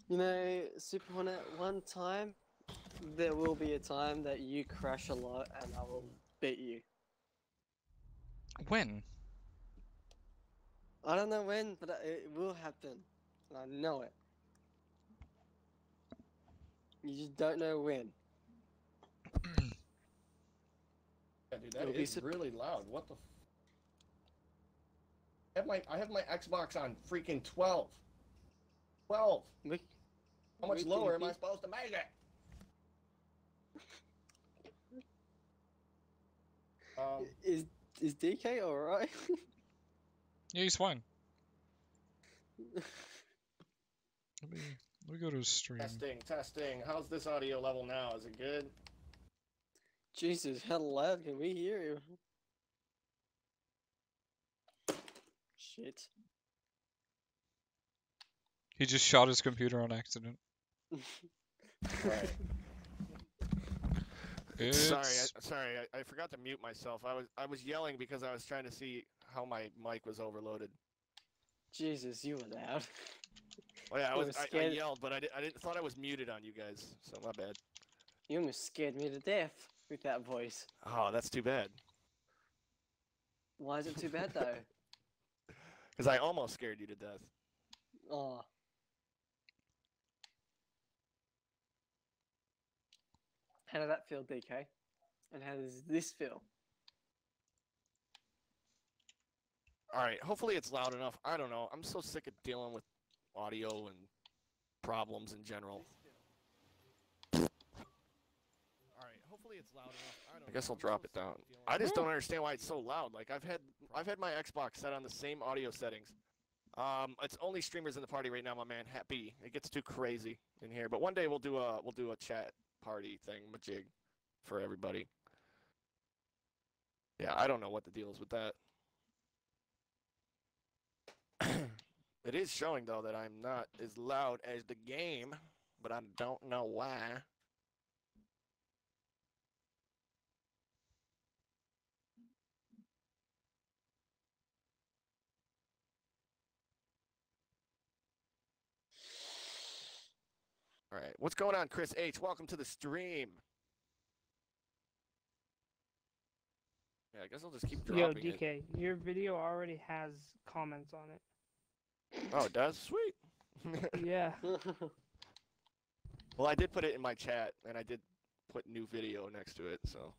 You know, Super Hornet, one time, there will be a time that you crash a lot and I will beat you. When? I don't know when, but it will happen. And I know it. You just don't know when. Yeah, dude, that is really loud. What the? I have my Xbox on freaking 12. 12. How much lower am I supposed to make it? Is DK alright? Yeah, he's fine. Let me go to his stream. Testing. How's this audio level now? Is it good? Jesus, how loud can we hear you? Shit. He just shot his computer on accident. Right. Sorry, I forgot to mute myself. I was yelling because I was trying to see how my mic was overloaded. Jesus, you were loud. Oh yeah, I yelled, but I didn't thought I was muted on you guys, so my bad. You almost scared me to death with that voice. Oh, that's too bad. Why is it too bad though? Because I almost scared you to death. Oh. How did that feel, DK? And how does this feel? Alright, hopefully it's loud enough. I don't know. I'm so sick of dealing with audio and problems in general. Alright, hopefully it's loud enough. I guess I'll drop it down. I just don't understand why it's so loud. Like I've had my Xbox set on the same audio settings. It's only streamers in the party right now, my man. Happy. It gets too crazy in here. But one day we'll do a chat party thing, majig, for everybody. Yeah, I don't know what the deal is with that. It is showing though that I'm not as loud as the game, but I don't know why. All right, what's going on, Chris H? Welcome to the stream. Yeah, I guess I'll just keep dropping Yo, DK, your video already has comments on it. Oh, it does? Sweet. Yeah. Well, I did put it in my chat, and I did put new video next to it, so.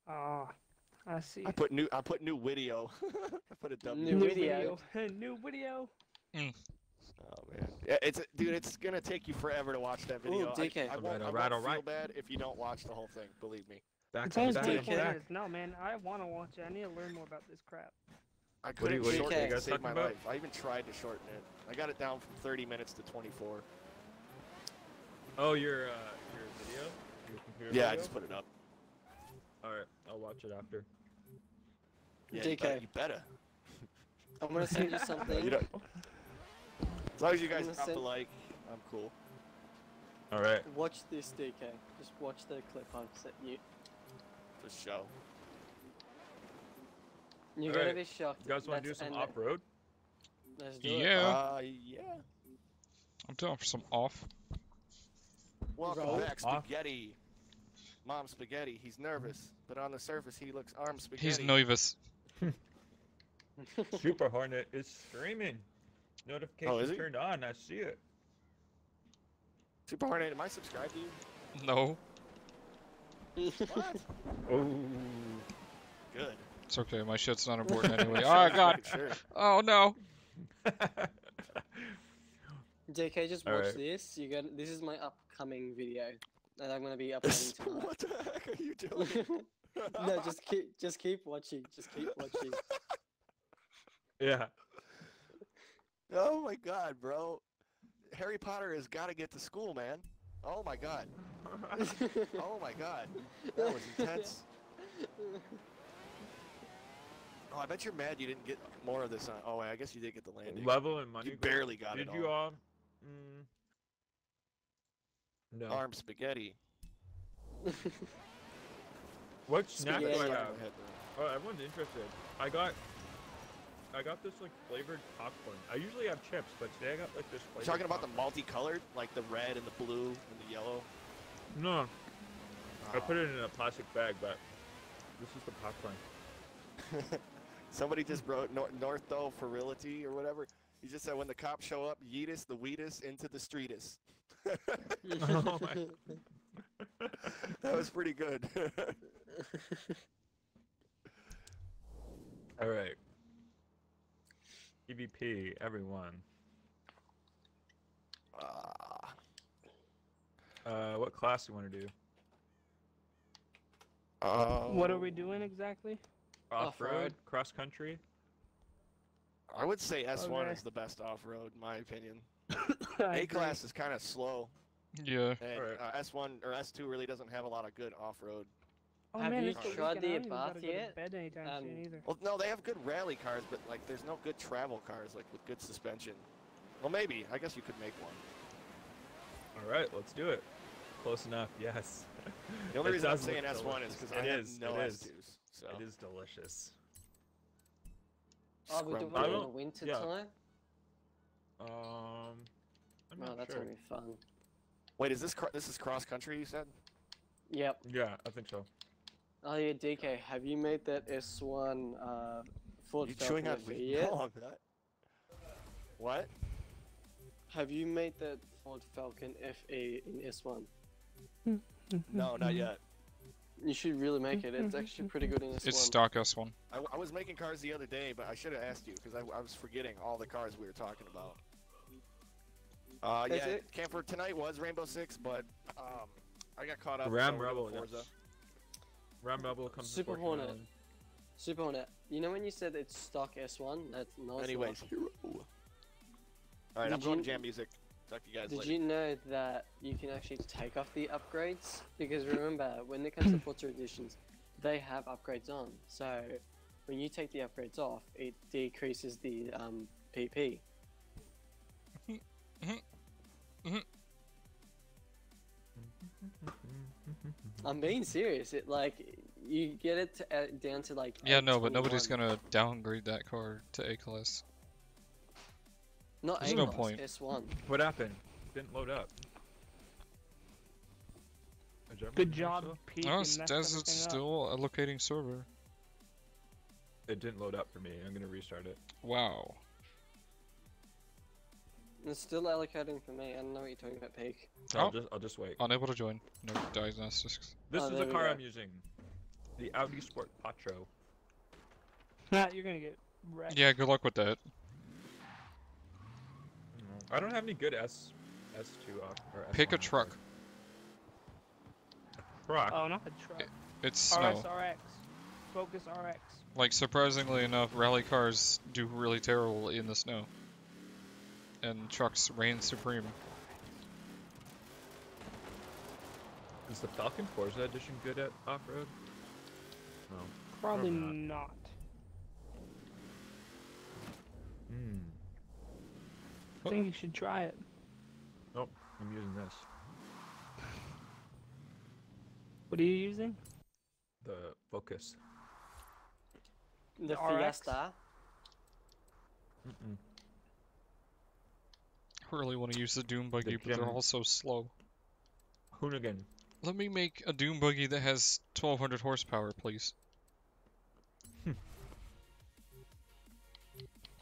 Oh, I see. I put new video. I put a W. New video. New video. Mm. Oh man, yeah, dude, it's gonna take you forever to watch that video. Ooh, DK. I won't feel bad if you don't watch the whole thing. Believe me. It's only 24 minutes. No, man, I want to watch it. I need to learn more about this crap. I couldn't shorten it to save my life. I even tried to shorten it. I got it down from 30 minutes to 24. Oh, your video? Your computer yeah, video? I just put it up. Alright, I'll watch it after. Yeah, DK. you better. I'm gonna send you something. As long as you guys drop the like, I'm cool. Alright. Watch this, DK. Just watch the clip I've sent you. The show. You're gonna be shocked. You guys want to do some off-road? Let's do it. Yeah. Yeah. I'm down for some off. Welcome back, Spaghetti. Mom Spaghetti. He's nervous, but on the surface he looks armed spaghetti. He's nervous. Super Hornet is streaming. Notifications turned on. I see it. Super Hornet, am I subscribed to you? No. What? Oh. Good. It's okay. My shit's not important anyway. Oh God. Sure. Oh no. DK, just watch this. This is my upcoming video that I'm gonna be uploading tonight. What the heck are you doing? No, just keep watching. Just keep watching. Yeah. Oh my God, bro! Harry Potter has got to get to school, man. Oh my God. Oh my God. That was intense. Oh, I bet you're mad you didn't get more of this on. Oh, I guess you did get the landing. Level and money. You barely got it. Did you all? No. Arm spaghetti. What snack do I Spaghetti. have? Oh, everyone's interested. I got I got this like flavored popcorn. I usually have chips, but today I got like this You flavored. talking about the popcorn. multicolored, like the red and the blue and the yellow? No, I Oh. put it in a plastic bag, but this is the popcorn. Somebody just wrote North though for realty or whatever. He just said when the cops show up, yeetus the weetus into the streetus. Oh my. That was pretty good. All right. EVP, everyone. What class do you want to do? What are we doing exactly? Off-road, cross-country. I would say S1 Okay. is the best off-road, in my opinion. I A agree. class is kind of slow, Yeah. and Alright. S1 or S2 really doesn't have a lot of good off-road. Oh, Have man, you it's the tried weekend. I the don't even gotta Abarth go to yet? bed anytime soon either. Well, no, they have good rally cars, but like, there's no good travel cars like with good suspension. Well, maybe. I guess you could make one. All right, let's do it. Close enough, yes. The only It reason I'm does look saying S1 is delicious. because It I have is, no it is. S2s. So. It is delicious. Oh, we're doing Scrum it in bug. the winter Yeah. time? I'm Oh, not that's sure. gonna be fun. Wait, is this is cross country? You said? Yep. Yeah, I think so. Oh yeah, DK, have you made that S1 Ford You Falcon chewing on FE me? yet? No, I'm not. What? Have you made that Ford Falcon FE in S1? No, not yet. You should really make it. It's actually pretty good in S1. It's stock S1. I was making cars the other day, but I should have asked you because I was forgetting all the cars we were talking about. Is Yeah, it? camp for tonight was Rainbow Six, but I got caught up. Ram so we're Rebel, doing Forza. yes. Ram Rebel comes to Super Fortune Hornet. Island. Super Hornet. You know when you said it's stock S1? That's not. Anyways, all right, Did I'm going you- to jam music. Talk to you guys Did later. you know that you can actually take off the upgrades? Because remember, when it comes to Forza editions, they have upgrades on. So when you take the upgrades off, it decreases the PP. I'm being serious. It like you get it to, down to like. Yeah, no, but 821. nobody's gonna downgrade that car to A class. Not There's A no class, point. S1. What happened? Didn't load up. Is everything Good here job, still? Pete. No, you it's messed it's everything up. still allocating server. It didn't load up for me. I'm gonna restart it. Wow. It's still allocating for me. I don't know what you're talking about, Peak. Oh. I'll just wait. Unable to join. No diagnostics. This Oh, is there the we car go. I'm using. The Audi Sport Quattro. Nah, you're gonna get wrecked. Yeah, good luck with that. I don't have any good S2 off. Or Pick a S1 truck. Truck. Oh, not the truck. It's snow. RSRX. Focus RX. Like, surprisingly enough, rally cars do really terrible in the snow. And trucks reign supreme. Is the Falcon Forza edition good at off-road? No. Probably Probably not. Hmm. I think you should try it. Nope. I'm using this. What are you using? The Focus. The RX? Fiesta. Mm-mm. I really want to use the Doom buggy, but they're Gem- all so slow. Hoonigan. Let me make a Doom buggy that has 1200 horsepower, please.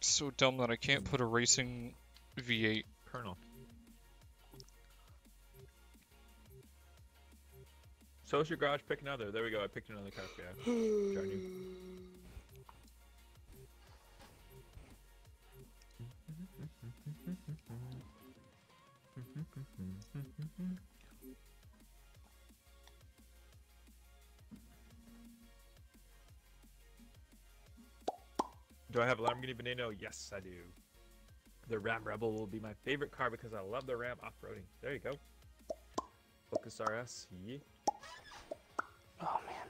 So dumb that I can't put a racing V8. Colonel. Social Garage, pick another. There we go. I picked another car. Yeah. Johnny. Do I have a Lamborghini Veneno? Yes, I do. The Ram Rebel will be my favorite car because I love the Ram off-roading. There you go. Focus RS. Yeah. Oh man.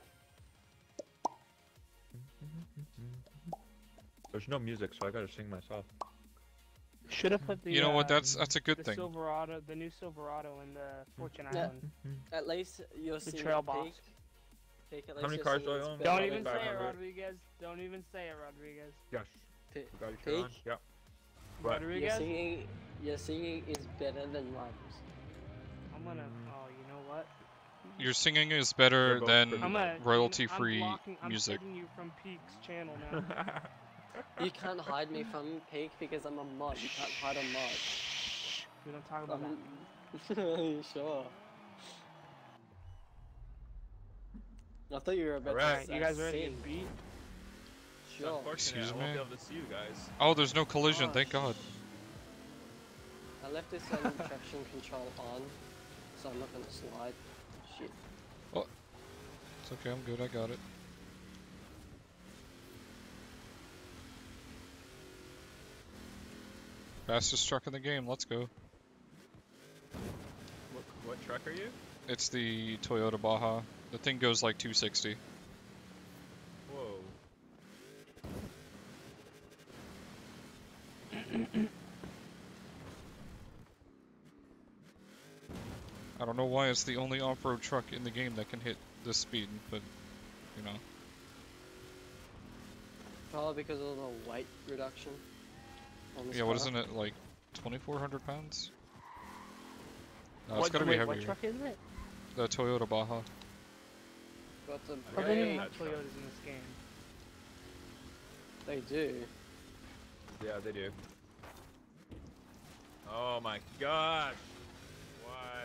There's no music, so I gotta sing myself. Should have put the. You know what? That's a good the thing. Silverado, the new Silverado in the Fortune Yeah. Island. At least you're The seeing trail it, box. Peak. Peak, at How least many you're cars seeing do I it's own? better Don't than even say it, 500. Rodriguez. Don't even say it, Rodriguez. Yes. We got your shirt on. Peak? Yep. What? Rodriguez? Your singing is better than Rivals. I'm gonna. Oh, you know what? Your singing is better They're both than pretty I'm gonna. royalty-free I'm music. hitting you from Peak's channel now. You can't hide me from Peak because I'm a mod. You can't hide a mod. We don't talk about that. You sure? I thought you were about Alright, to You guys ready to sing. get beat? It's Sure. unfortunate, Excuse I won't me? be able to see you guys. Oh, there's no collision, Oh, thank God. I left this traction control on, so I'm not gonna slide. Shit. It's okay, I'm good, I got it. Fastest truck in the game, let's go. What truck are you? It's the Toyota Baja. The thing goes like 260. Whoa. I don't know why it's the only off-road truck in the game that can hit this speed, but, you know. Probably because of the weight reduction. On this Yeah, what car. isn't it, like 2,400 pounds? No, it's What- gotta be wait, heavier. What truck is it? The Toyota Baja. Got the Oh, they didn't brake. have Toyotas in this game. They do. Yeah, they do. Oh my gosh. Why?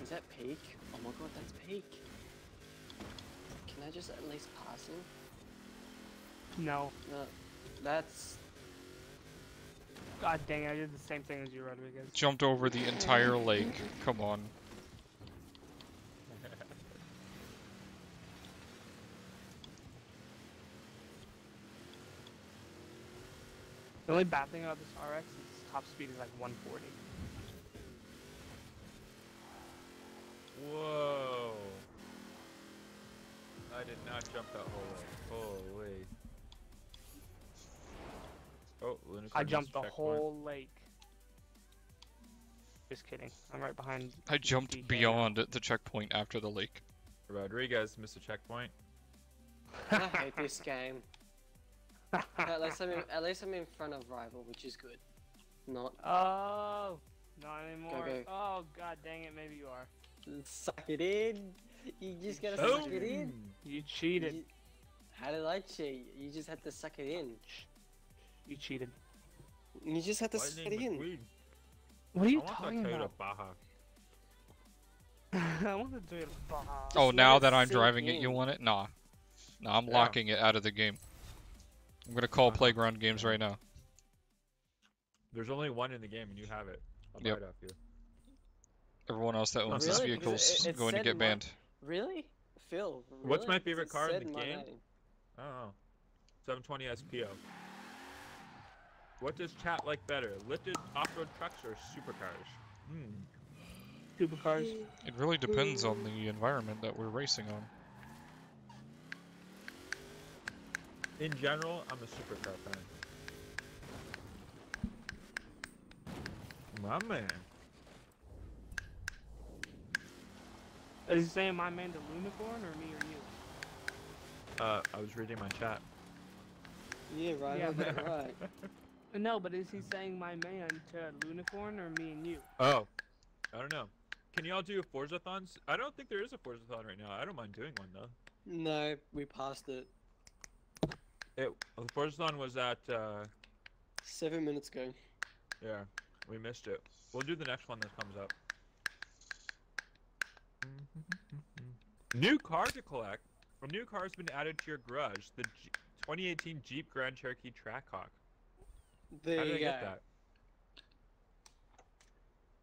Is that Peak? Oh my god, that's Peak. Can I just at least pass him? No. No, that's. God dang it, I did the same thing as you, Rodriguez. Jumped over the entire lake. Come on. The only bad thing about this RX is its top speed is like 140. Whoa. I did not jump that whole way. Holy. Oh, Lunatic I missed jumped the checkpoint. whole lake. Just kidding. I'm right behind. I jumped DK. beyond the checkpoint after the lake. Rodriguez missed a checkpoint. I hate this game. At least I'm in front of Rival, which is good. Not. Oh, not anymore. go. Oh, god dang it, maybe you are. Suck it in. You just gotta Oh. suck it in. You cheated. How did I cheat? You just had to suck it in. You cheated. You just had to suck it in. McQueen. What are you I want talking that Toyota about? Baja. I want to do it. Oh, let now it that I'm sink driving it, in. you want it? Nah. Nah, I'm Yeah. locking it out of the game. I'm gonna call Playground Games right now. There's only one in the game and you have it. I'll buy Yep. it off you. Everyone else that owns Really? this Because vehicle's it going to said get my- banned. Really? Phil, really? What's my Because favorite it car in said the my game? name. I don't know. 720 SPO. What does chat like better? Lifted off-road trucks or supercars? Supercars. It really depends on the environment that we're racing on. In general, I'm a supercar fan. My man. Is he saying my man the Unicorn or me or you? I was reading my chat. Yeah, right. Yeah, I got it but- right. No, but is he saying my man to Unicorn or me and you? Oh, I don't know. Can y'all do Forzathons? I don't think there is a Forzathon right now. I don't mind doing one though. No, we passed it The Forzathon was at 7 minutes ago. yeah, we missed it. We'll do the next one that comes up. New car to collect. A new car has been added to your garage. The 2018 Jeep Grand Cherokee Trackhawk. There How did you I go. get that?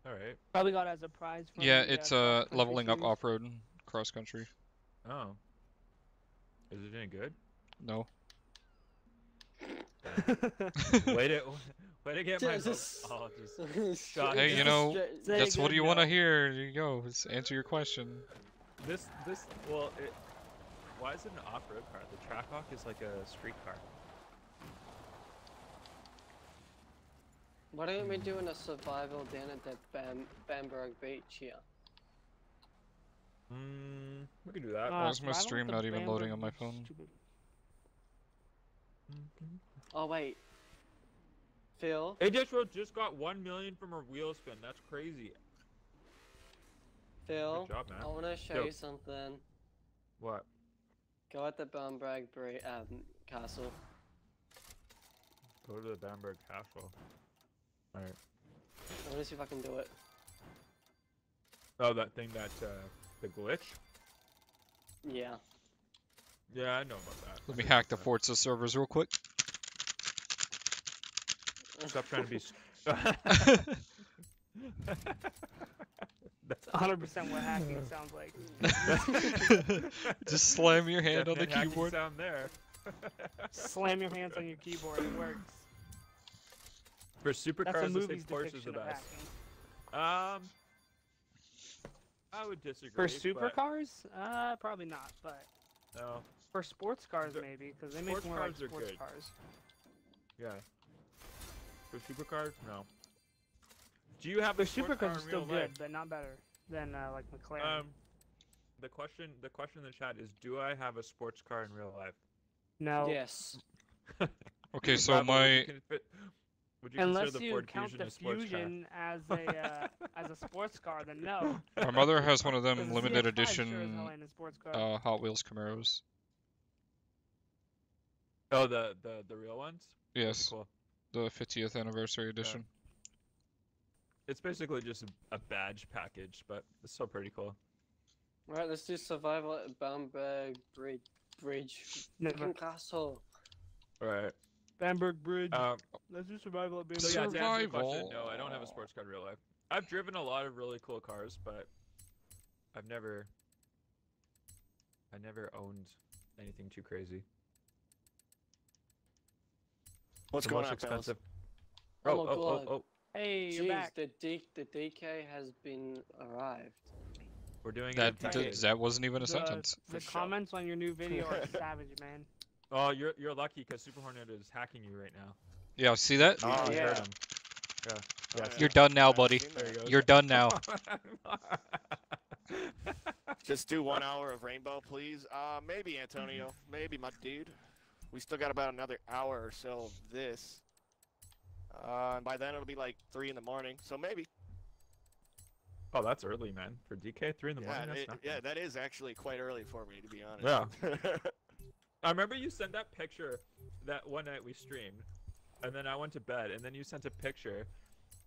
All right. Probably got it as a prize from Yeah, the, it's cross-country leveling up series. off-road and cross-country. Oh. Is it any good? No. Way to get my Just- oh, just Straight- Hey, you know, Say That's what good, do you want to no. hear? There you go. Just answer your question. this well it. Why is it an off-road car? The Trackhawk is like a street car. Why don't we do a survival down at the Bamberg Beach here? We can do that. Why is my Survival stream with not the even loading on my Bamberg phone? stupid- Oh wait, Phil. AJ Road just got 1 million from her wheel spin. That's crazy. Phil, Good job, man. I want to show Yo. you something. What? Go at the Bamberg castle. Go to the Bamberg Castle. Alright. I want to see if I can do it. Oh, that thing that, the glitch? Yeah. Yeah, I know about that. Let me hack the Forza servers real quick. Stop trying to be... That's 100% what hacking sounds like. Just slam your hand on the Definite hacking keyboard. sound there. Slam your hands on your keyboard, it works. For supercars, That's a the movie's six Porsche is the depiction of best. hacking. I would disagree. For but supercars? Probably not, but no. for sports cars The- maybe, because they make sports more like cars are sports good. cars. Yeah. For supercars, no. Do you have The a sports car supercars are in still real good, life? but not better than like McLaren. The question in the chat is, do I have a sports car in real life? No. Yes. Okay, so Bravo, my would you Unless consider the you Ford count Fusion the a sports car? Fusion as a sports car, then no. my mother has one of 'Cause them the limited CX-5 sure as edition hell ain't a sports car. Hot Wheels Camaros. Oh, the real ones? Yes, Cool. the 50th anniversary edition. It's basically just a badge package, but it's still pretty cool. Right, let's do survival at Bamberg Bridge. Never. Fucking castle. Alright. Bamberg Bridge. Um, Let's do survival at so Bamberg. yeah, to answer your question, Survival. no, I don't have a sports car in real life. I've driven a lot of really cool cars, but I never owned anything too crazy. What's The going most on, fellas? expensive. Oh my God. Oh! Hey, you're Jeez, back. the DK has been arrived. We're doing That it. in that wasn't even a The- sentence. The For sure. comments on your new video are savage, man. Oh, you're lucky because Super Hornet is hacking you right now. Yeah, see that? Oh, I yeah. heard him. Yeah. Oh, Yeah, You're done now, I've buddy. seen There that. he goes. You're done now. Just do 1 hour of Rainbow, please. Maybe, Antonio. Maybe, my dude. We still got about another hour or so of this. And by then it'll be like 3 in the morning, so maybe. Oh, that's early, man. For DK, 3 in the morning. That's Yeah, nothing. that is actually quite early for me, to be honest. Yeah. I remember you sent that picture that one night we streamed, and then I went to bed, and then you sent a picture,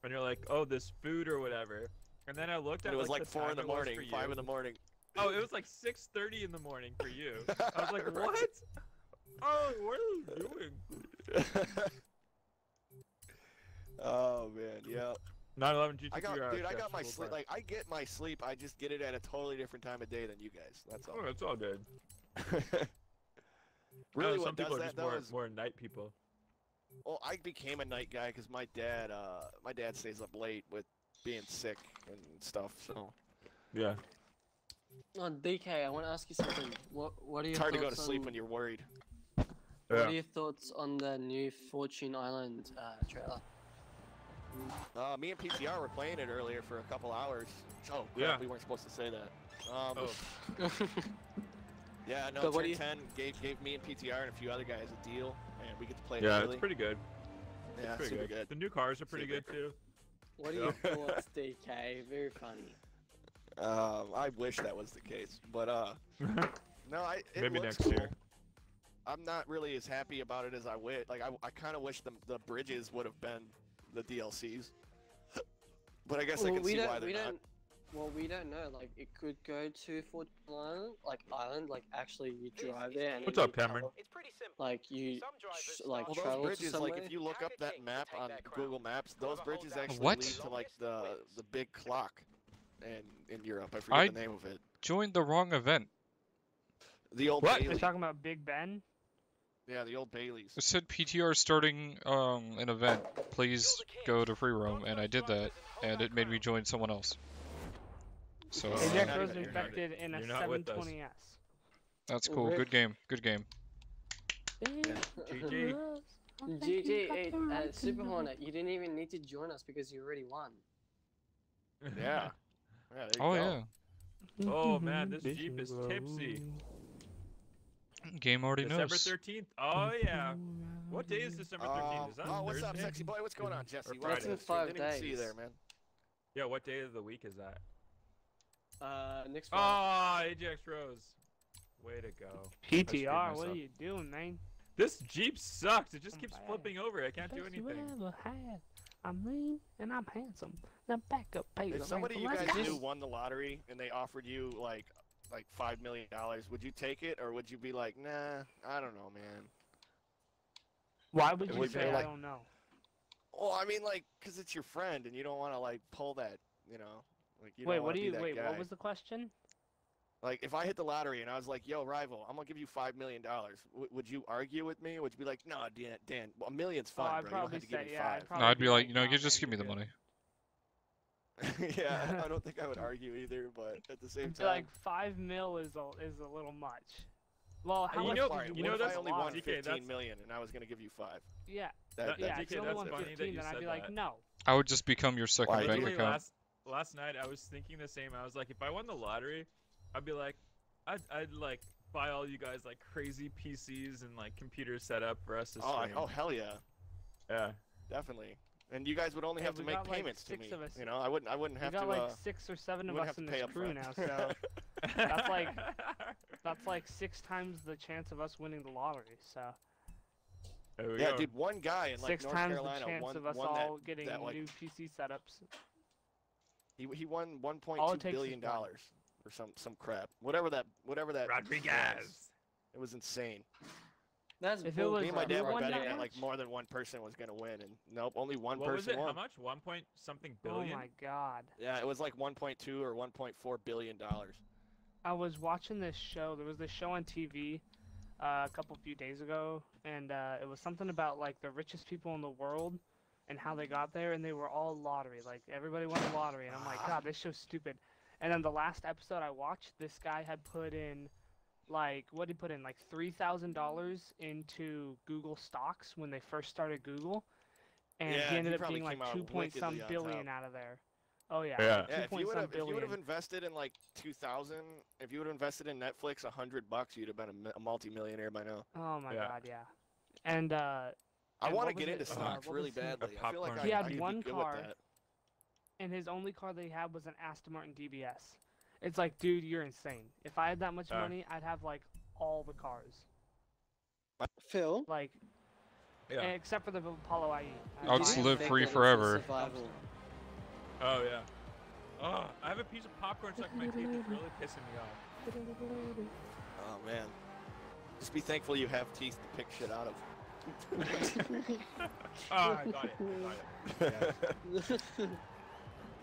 and you're like, "Oh, this food or whatever," and then I looked at And it was like the 4 in time the it was morning, for you. 5 in the morning. Oh, it was like 6:30 in the morning for you. I was like, "What? Oh, what are you doing?" Oh man, yeah. 9/11 GT3 I got my full sleep. time. Like I get my sleep. I just get it at a totally different time of day than you guys. That's all. Oh, it's all good. Really, some what people does are that just though more, is, more night people. well, I became a night guy because my dad stays up late with being sick and stuff. So Yeah. Oh, DK, I want to ask you something. What are your it's hard to go to thoughts sleep on- when you're worried. What Yeah. are your thoughts on the new Fortune Island trailer? Me and PTR were playing it earlier for a couple hours. Oh, crap, Yeah. we weren't supposed to say that. Oh. Yeah, no, But what do you- 10 gave me and PTR and a a few other guys a deal, and we get to play it Yeah, early. it's pretty good. Yeah, It's pretty super good. The new cars are pretty good too. What are your thoughts, DK? Very funny. I wish that was the case, but no, it Maybe looks next cool. year. I'm not really as happy about it as I wish. Like I kind of wish the bridges would have been the DLCs, but I guess I can see why they're not. Well, we don't know. Like, it could go to Fortune Island. Like, actually, you drive there and What's then up, you Cameron? travel- It's pretty simple. Like, you Some drivers like Well, travel those to bridges, somewhere. like if you look up Have the that king map take on that crown. Google Maps, those Whoever bridges holds that actually What? lead to like longest the wins. big clock, in Europe. I forget I- the name of it. Joined the wrong event. The old What? They're Bailey. talking about Big Ben. Yeah, the old Baileys. It said PTR starting an event. Please go to free roam, and I did that, and it made me join someone else. So Oh, AJ not was even- infected in a you're not with us. 720S. that's cool. Good game. Good game. GG. GG, Super Hornet, you didn't even need to join us because you already won. Yeah. Yeah, there you Oh go. yeah. Oh man, this Jeep is tipsy. Game already December knows. 13th. Oh yeah. What day is December 13th? Is that oh, what's up, Thursday? sexy boy? What's going on, Jesse? Or Welcome Friday? to the It's in stream. 5 Didn't even see you days. there, man. Yeah, what day of the week is that? Next Friday. Oh, Ajax Rose. Way to go. PTR, what are you doing, man? This Jeep sucks. It just I'm keeps bad. flipping over. I can't do Best you anything. ever had. I'm lean and I'm handsome. The backup pays. If somebody you guys knew won the lottery and they offered you like $5 million, would you take it or would you be like, nah, I don't know, man? Why would It you would say be I like- don't know? Well, I mean, like, cause it's your friend and you don't want to like pull that, you know? Like, you Wait, don't what wanna do be you? that Wait, guy. what was the question? Like, if I hit the lottery and I was like, yo, rival, I'm gonna give you $5 million, would you argue with me? Would you be like, no, Dan, well, $1 million's Oh, fine, I'd bro. You don't probably have to give say me yeah. 5. No, I'd be like, nah, you just man, give me the you're money. Yeah, I don't think I would argue either, but at the same I'd be time. like 5 mil is a little much. Well, how You much know- did Alright, you what know if I that's only a lot. won DK, 15 that's- million and I was gonna give you 5? Yeah, That, yeah. that, If you DK, only that's won funny that 15, you then I'd said be like, that. no. I would just become your second Why? bank Literally account. last night I was thinking the same. I was like, if I won the lottery, I'd be like, I'd like buy all you guys like crazy PCs and like computer setup for us to stream. oh, hell yeah, Yeah. definitely. And you guys would only Yeah, have to we make got, like, payments to 6 me. of us. You know, I wouldn't We have got to. like 6 or 7 of wouldn't us have in to pay this up crew front. now, so That's like- that's like 6 times the chance of us winning the lottery. So There we Yeah, go. dude, one guy in like 6 North times Carolina the chance won, of us won all getting that, like, new PC setups. he won All it 1.2 takes is billion one. dollars or some crap. Whatever that Rodriguez. was. It was insane. That's If it was- Me and my bullcrap, dad who were won betting that that like much? more than one person was gonna win, and nope, only one What was person it? won. How much? 1 point something Oh billion? my god. Yeah, it was like 1.2 or 1.4 billion dollars. I was watching this show. There was this show on TV a few days ago, and it was something about like the richest people in the world and how they got there, and they were all lottery. Like everybody won the lottery, and I'm like, God, this show's stupid. And then the last episode I watched, this guy had put in like what did he put in like $3,000 into Google stocks when they first started Google, and Yeah, he ended he up probably getting like came out 2 point some wickedly on billion top. out of there. Oh yeah, Yeah. like Yeah, 2 if point you would some have billion. invested in like 2000, if you would have invested in Netflix $100, you'd have been a multi-millionaire by now. Oh my Yeah. god, yeah. And I And want what to get was into it? stocks What really was his- badly. A I feel like popcorn. I, He had I could one be good car. with that. and his only car that he had was an Aston Martin DBS. It's like, dude, you're insane. If I had that much money, I'd have like all the cars, Phil, like Yeah. except for the Apollo IE. I'll just do you live think free that it's a forever. survival? Oh yeah. Oh, I have a piece of popcorn stuck in my teeth. It's really pissing me off. Oh man, just be thankful you have teeth to pick shit out of. Oh, I got it. Yeah.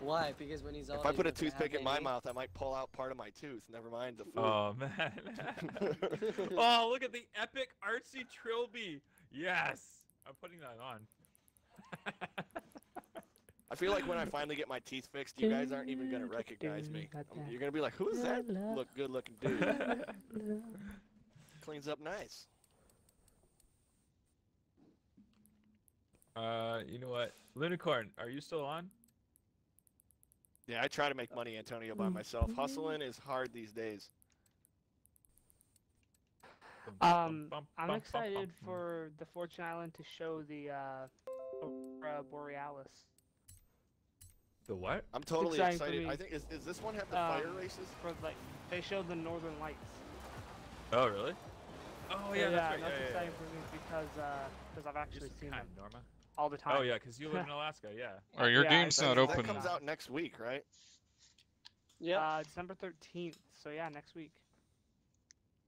Why? Because when he's old, If I he's put a not gonna toothpick have in my any- mouth, I might pull out part of my tooth. Never mind the food. Oh man. Oh, look at the epic artsy trilby. Yes. I'm putting that on. I feel like when I finally get my teeth fixed, you guys aren't even gonna recognize me. You're gonna be like, "Who is that? Look good-looking dude. Cleans up nice." You know what? Lunicorn, are you still on? Yeah, I try to make money, Antonio, by myself. Hustling is hard these days. I'm excited for the Fortune Island to show the Aurora Borealis. The what? I'm totally exciting for excited. me. I think is this one have the fire races? For like, they showed the Northern Lights. Oh really? Oh yeah, that's right. That's Yeah, exciting for me because I've actually seen them Norma. all the time. Oh yeah, because you live in Alaska. Yeah. Or your Yeah, game's That, not that open. comes out next week, right? Yeah. December 13th. So yeah, next week.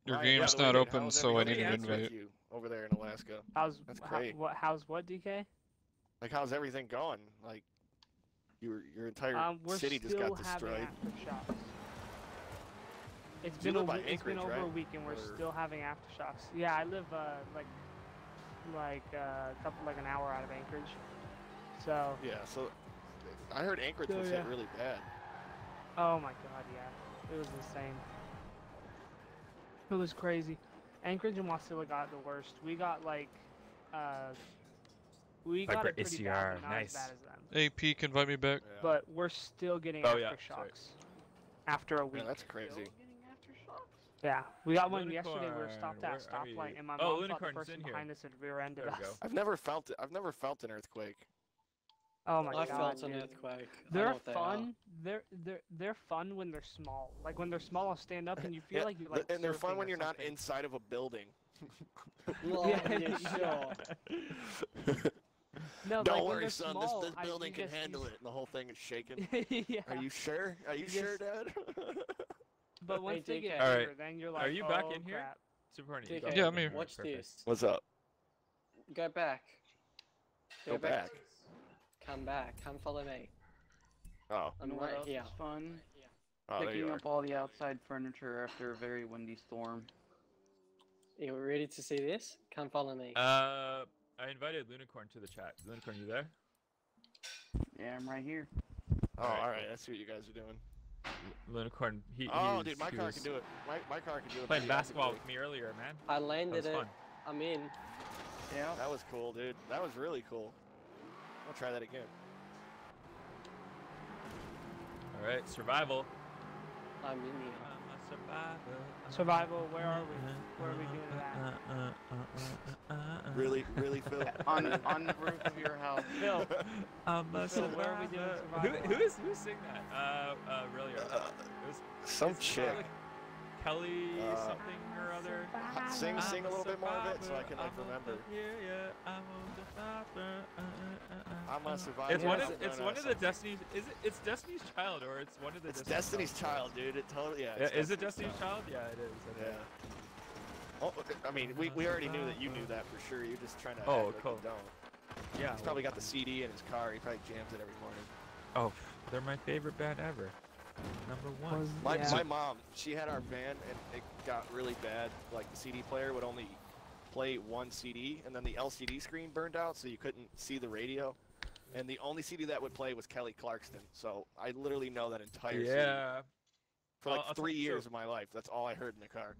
Your Ryan, by game's the way, not dude, open, how's so I everything need an going with invite. you over there in Alaska? How's That's great. How's what, DK? Like, how's everything going? Like, your entire We're city just still got destroyed. having aftershooks. It's You been live by it's been Anchorage, over right? a week and we're Or- still having aftershocks. Yeah, I live like an hour out of Anchorage. So Yeah, so I heard Anchorage So, was hit yeah. really bad. oh my god, yeah, it was insane. It was crazy. Anchorage and Wasilla got the worst. We got like we got Viper it pretty SCR, bad, but not nice. as bad as them. Hey, Peak, invite me back. Yeah. But we're still getting Oh, yeah, aftershocks sorry. after a week. Yeah, that's crazy. Still getting aftershocks? Yeah, we got one yesterday. We were stopped Unicorn, at a where are stoplight, you? and my Oh, mom thought the Unicorn's person in here. behind us had rear-ended There we us. go. I've never felt it. I've never felt an earthquake. Oh my I god, felt an dude. earthquake. I know They're what they are. fun. They're fun when they're small. Like when they're small, I'll stand up and you feel Yeah, like you like. and they're fun surfing when or you're not something. inside of a building. Well, Yeah, yeah, sure. No, Don't like, when worry, they're son. small, This you building can just- handle it, and the whole thing is shaking. yeah. Are you sure? Are you You sure, just- Dad? But once they DK. get Alright. bigger, then you're like, Are you back oh, in here? crap. Super Horny. DK, you got Yeah, me. I'm here. watch Perfect. this. What's up? Go back. Go back. Come back. Come follow me. Oh, I'm You know what right else here. is fun? oh, there you Picking are. up all the outside furniture after a very windy storm. You ready to see this? Come follow me. I invited Lunicorn to the chat. Lunicorn, you there? Yeah, I'm right here. Oh, Alright, all right. cool. I see what you guys are doing. Lunicorn, Oh, he dude, my he car was can do it. My car can do it. playing pretty basketball effectively. with me earlier, man. I That landed was it. fun. I'm in. Yeah. That was cool, dude. That was really cool. I'll try that again. All right, survival. I'm in here. I'm a survivor. Survival, where are we? Where are we doing that? Really, really, Phil. On the roof of your house. Phil, I'm a Phil, where are we doing survivor. survival Who's sing that? Really? It was Some it's chick. like Kelly something or other. Sing I'm a little bit more of it so I can like survivor, remember. Yeah, I'm a survivor. I'm a survivor. It's one of I'm it's gonna one of the something. Destiny's. Is it? It's Destiny's Child or it's one of the. It's Destiny's Child, dude. It totally. Yeah. Yeah, it's is it Destiny's Child? Yeah, it is. Yeah. Okay. Oh, I mean, we already knew that you knew that for sure. You're just trying to. Oh, act like cool. You don't. Yeah. He's probably got the CD in his car. He probably jams it every morning. Oh, they're my favorite band ever. Number one. My mom, she had our van, and it got really bad. Like the CD player would only play one CD, and then the LCD screen burned out, so you couldn't see the radio. And the only CD that would play was Kelly Clarkson. So I literally know that entire CD Yeah. for like I'll 3 tell- years so- of my life. That's all I heard in the car.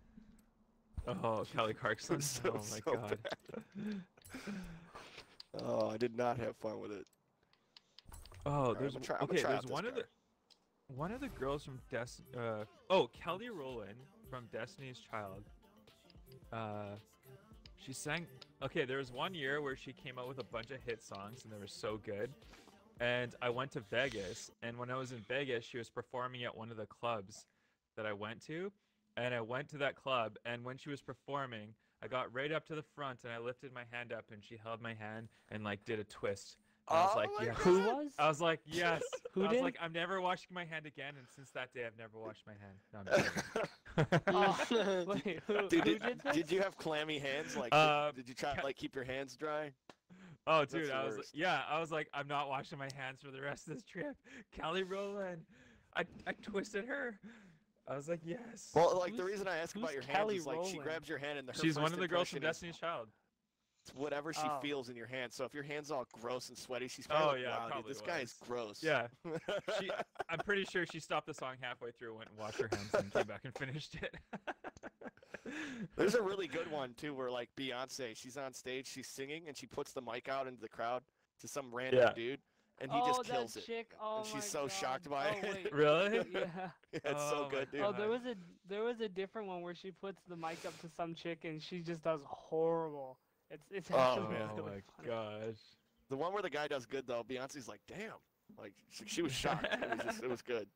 Oh, Kelly Clarkson. So- Oh my so god. Oh, I did not have fun with it. Oh, right, there's I'm gonna okay. try There's out this one of the girls from oh, Kelly Rowland from Destiny's Child. She sang. Okay, there was one year where she came out with a bunch of hit songs, and they were so good. And I went to Vegas, and when I was in Vegas, she was performing at one of the clubs that I went to. And I went to that club, and when she was performing, I got right up to the front, and I lifted my hand up, and she held my hand and like did a twist. And I was Oh like, my yes. Who was? I was like, yes. Who I was did? like, I'm never washing my hand again, and since that day, I've never washed my hand. No, I'm just kidding. Oh, wait, who Dude, did this? did you have clammy hands? Like, did you try to like keep your hands dry? Oh, That's dude, the I was worst. yeah, I was like, I'm not washing my hands for the rest of this trip. Kelly Rowland, I twisted her. I was like, yes. Well, like the Who's- reason I ask about who's your Kelly hands is like she Rowland? grabs your hand and her She's one first of the girls from impression is Destiny's Child. whatever she Oh. feels in your hand. So if your hand's all gross and sweaty, she's probably Oh, like, yeah, wow, dude, probably this guy is was. gross. Yeah. I'm pretty sure she stopped the song halfway through, went and washed her hands, and came back and finished it. There's a really good one too, where like Beyonce, she's on stage, she's singing, and she puts the mic out into the crowd to some random Yeah. dude, and he Oh, just that kills it. chick. Oh And she's my so God. shocked by Oh, it. wait. Really? Yeah. It's Oh so my good, dude. Oh, God. there was a different one where she puts the mic up to some chick and she just does horrible. It's Oh, actually man. Oh really my funny. gosh. The one where the guy does good though, Beyonce's like, damn, like she was shocked. It was good.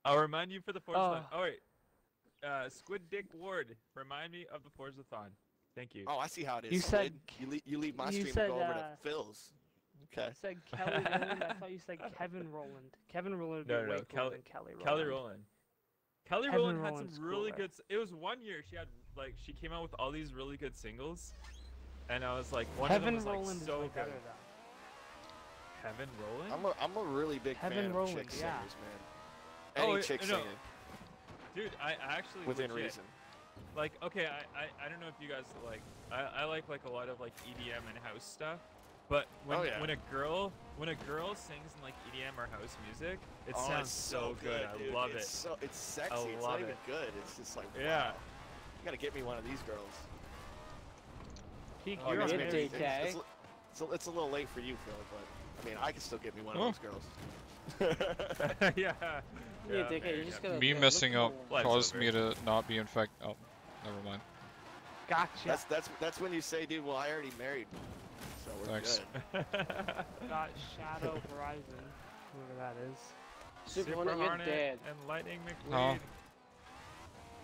I'll remind you for the Forzathon. Oh. Oh wait, Squid Dick Ward, remind me of the Forzathon. Thank you. Oh, I see how it is. You said Squid. you leave my you stream and said, go over to uh, Phil's. Okay. You said Kelly Rowland. I thought you said Kevin Rowland. Kevin Rowland would be No, no, way no, cooler Kelly- than Kelly Rowland. Kelly Rowland. Kelly Kevin Rowland had Rowland's some really cooler. good. It was one year she had like she came out with all these really good singles, and I was like one Kevin of them was Rowland like so is way good. better though. Kevin Rowland. I'm a really big Kevin fan Rowland, of chick yeah. singers, man. Any Oh, chick no. singing Dude, I actually within legit, reason. Like, okay, I don't know if you guys like I like a lot of like EDM and house stuff, but when Oh, yeah. when a girl sings in like EDM or house music, it Oh, sounds it's so good. dude. I love it's it. So, it's sexy. I It's love not even it. good. It's just like, Yeah. wow. You gotta get me one of these girls. Peak, Oh, you're I guess on maybe- there. DK. It's a little late for you, Phil, but I mean, I can still get me one Oh. of those girls. Yeah. Yeah, Yeah, dickhead, you married, just yeah. gotta. Me yeah, look messing for up the- Life's caused over. me to not be infected. Oh, never mind. Gotcha. That's when you say, dude, well, I already married, so we're Thanks. good. Got Shadow Horizon, whoever that is. Super Hornet, you're dead. and Lightning No. McQueen.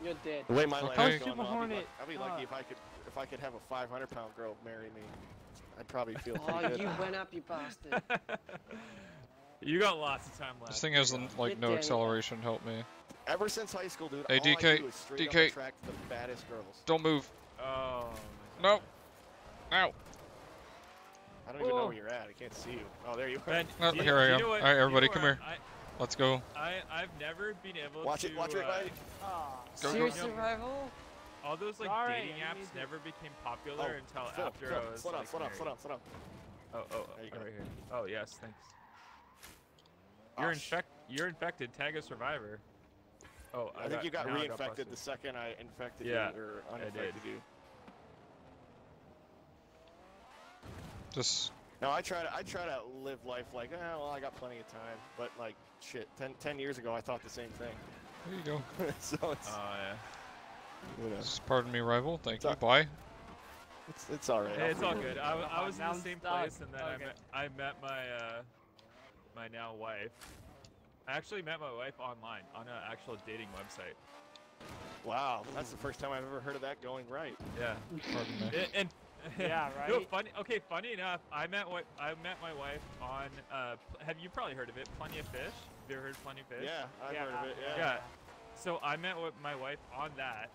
You're dead. The way my Okay. life is Super going, I'll be, Hornet, I'll be lucky if I could have a 500-pound girl marry me. I'd probably feel Oh, pretty good. you went up, you bastard. You got lots of time left. This thing has You're like Get no Danny. acceleration. Help me. Ever since high school, dude, Hey, all DK, I do is straight DK. up attract the baddest girls. Don't move. gone. Oh. my No. God. Ow. I don't even know Oh. where you're at. I can't see you. Oh, there you are. Ben, Oh, do you- here I do you am. know what- All right, you know everybody, where come here. Let's go. I've never been able Watch to. it, watch it, right? Ah, Go, Serious go. survival? All those like Sorry, dating I apps need to- never became popular until Phil, after Phil, I was slow down, like, slow down, slow married. down, slow down. Oh, There you go. right here. Oh yes, thanks. Oh, You're infected. Tag a survivor. Oh, I think you got now I reinfected busted. the second I infected Yeah, you or I did. uninfected you. Just No, I try to live life like, well, I got plenty of time. But like, shit, 10 years ago, I thought the same thing. there you go. So it's, Oh yeah. you know, Just pardon me, rival. Thank you. It's Bye. it's all right. Hey, it's all good. I was in Now the I'm same stuck. place, and then Okay. I met my my now wife. I actually met my wife online on an actual dating website. Wow, that's the first time I've ever heard of that going right. Yeah. Pardon me. And Yeah, No, right? funny. Okay, funny enough, I met my wife on. Have you probably heard of it? Plenty of Fish. Have you ever heard of Plenty of Fish? Yeah, I've Yeah, heard of it. Yeah. Yeah. So I met with my wife on that,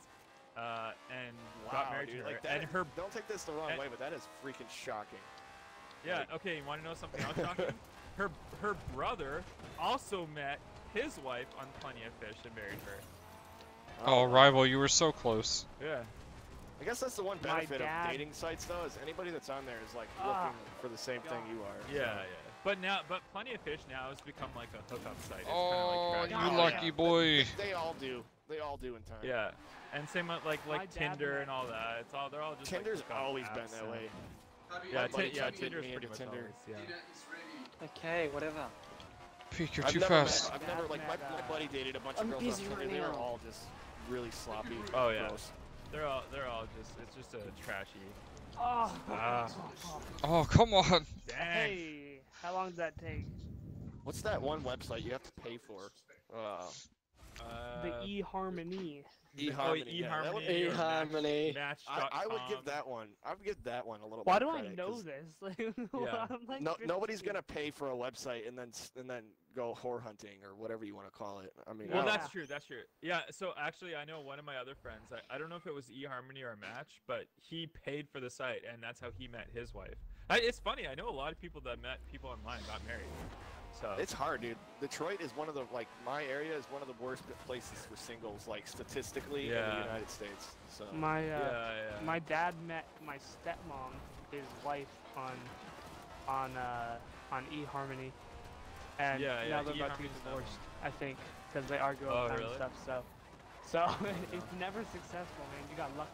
and got married dude, to her. like that, and her. don't take this the wrong and- way, but that is freaking shocking. Yeah. like- Okay. You want to know something else shocking? Her brother also met his wife on Plenty of Fish and married her. Oh, rival, you were so close. Yeah. I guess that's the one My benefit dad- of dating sites, though, is anybody that's on there is like Ah, looking for the same thing you are. Yeah. Yeah. But Plenty of Fish now has become like a hookup site. It's Oh, kind you of like Oh, lucky yeah. boy. They all do. They all do in time. Yeah. And same with My like dad Tinder met- and all that. It's all they're all just Tinder's like hookup always been apps that now. way. Yeah, My buddy yeah, tried to get Tinder's me pretty into much Tinder. always, yeah. Okay, whatever. Peek, you're I've too never fast. Met, I've never, like, my Dad met, buddy dated a bunch I'm of girls on busy Tinder. right They were now. all just really sloppy. Oh, yeah. Gross. They're all just it's just a trashy. Oh, Ah. Oh, come on. Dang. hey, how long did that take? What's that one website you have to pay for? The eHarmony. eHarmony. Yeah, that would eHarmony. be- or eHarmony. I would give Match.com. that one. I would give that one a little. Why bit do of I credit, know 'cause this? Like, Yeah. I'm like nobody's 15. gonna pay for a website and then go whore hunting or whatever you want to call it. I mean, Well, I don't that's know. true. That's true. Yeah. So actually, I know one of my other friends. I don't know if it was eHarmony or Match, but he paid for the site, and that's how he met his wife. It's funny. I know a lot of people that met people online and got married. So It's hard, dude. Detroit is one of the my area is one of the worst places for singles, like statistically in the Yeah. United States. So My yeah. my dad met my stepmom, his wife, on eHarmony, and Yeah, now yeah, they're about to get eHarmony's divorced. I think because they argue all Oh, the time really? and stuff. So it's never successful, man. You got lucky.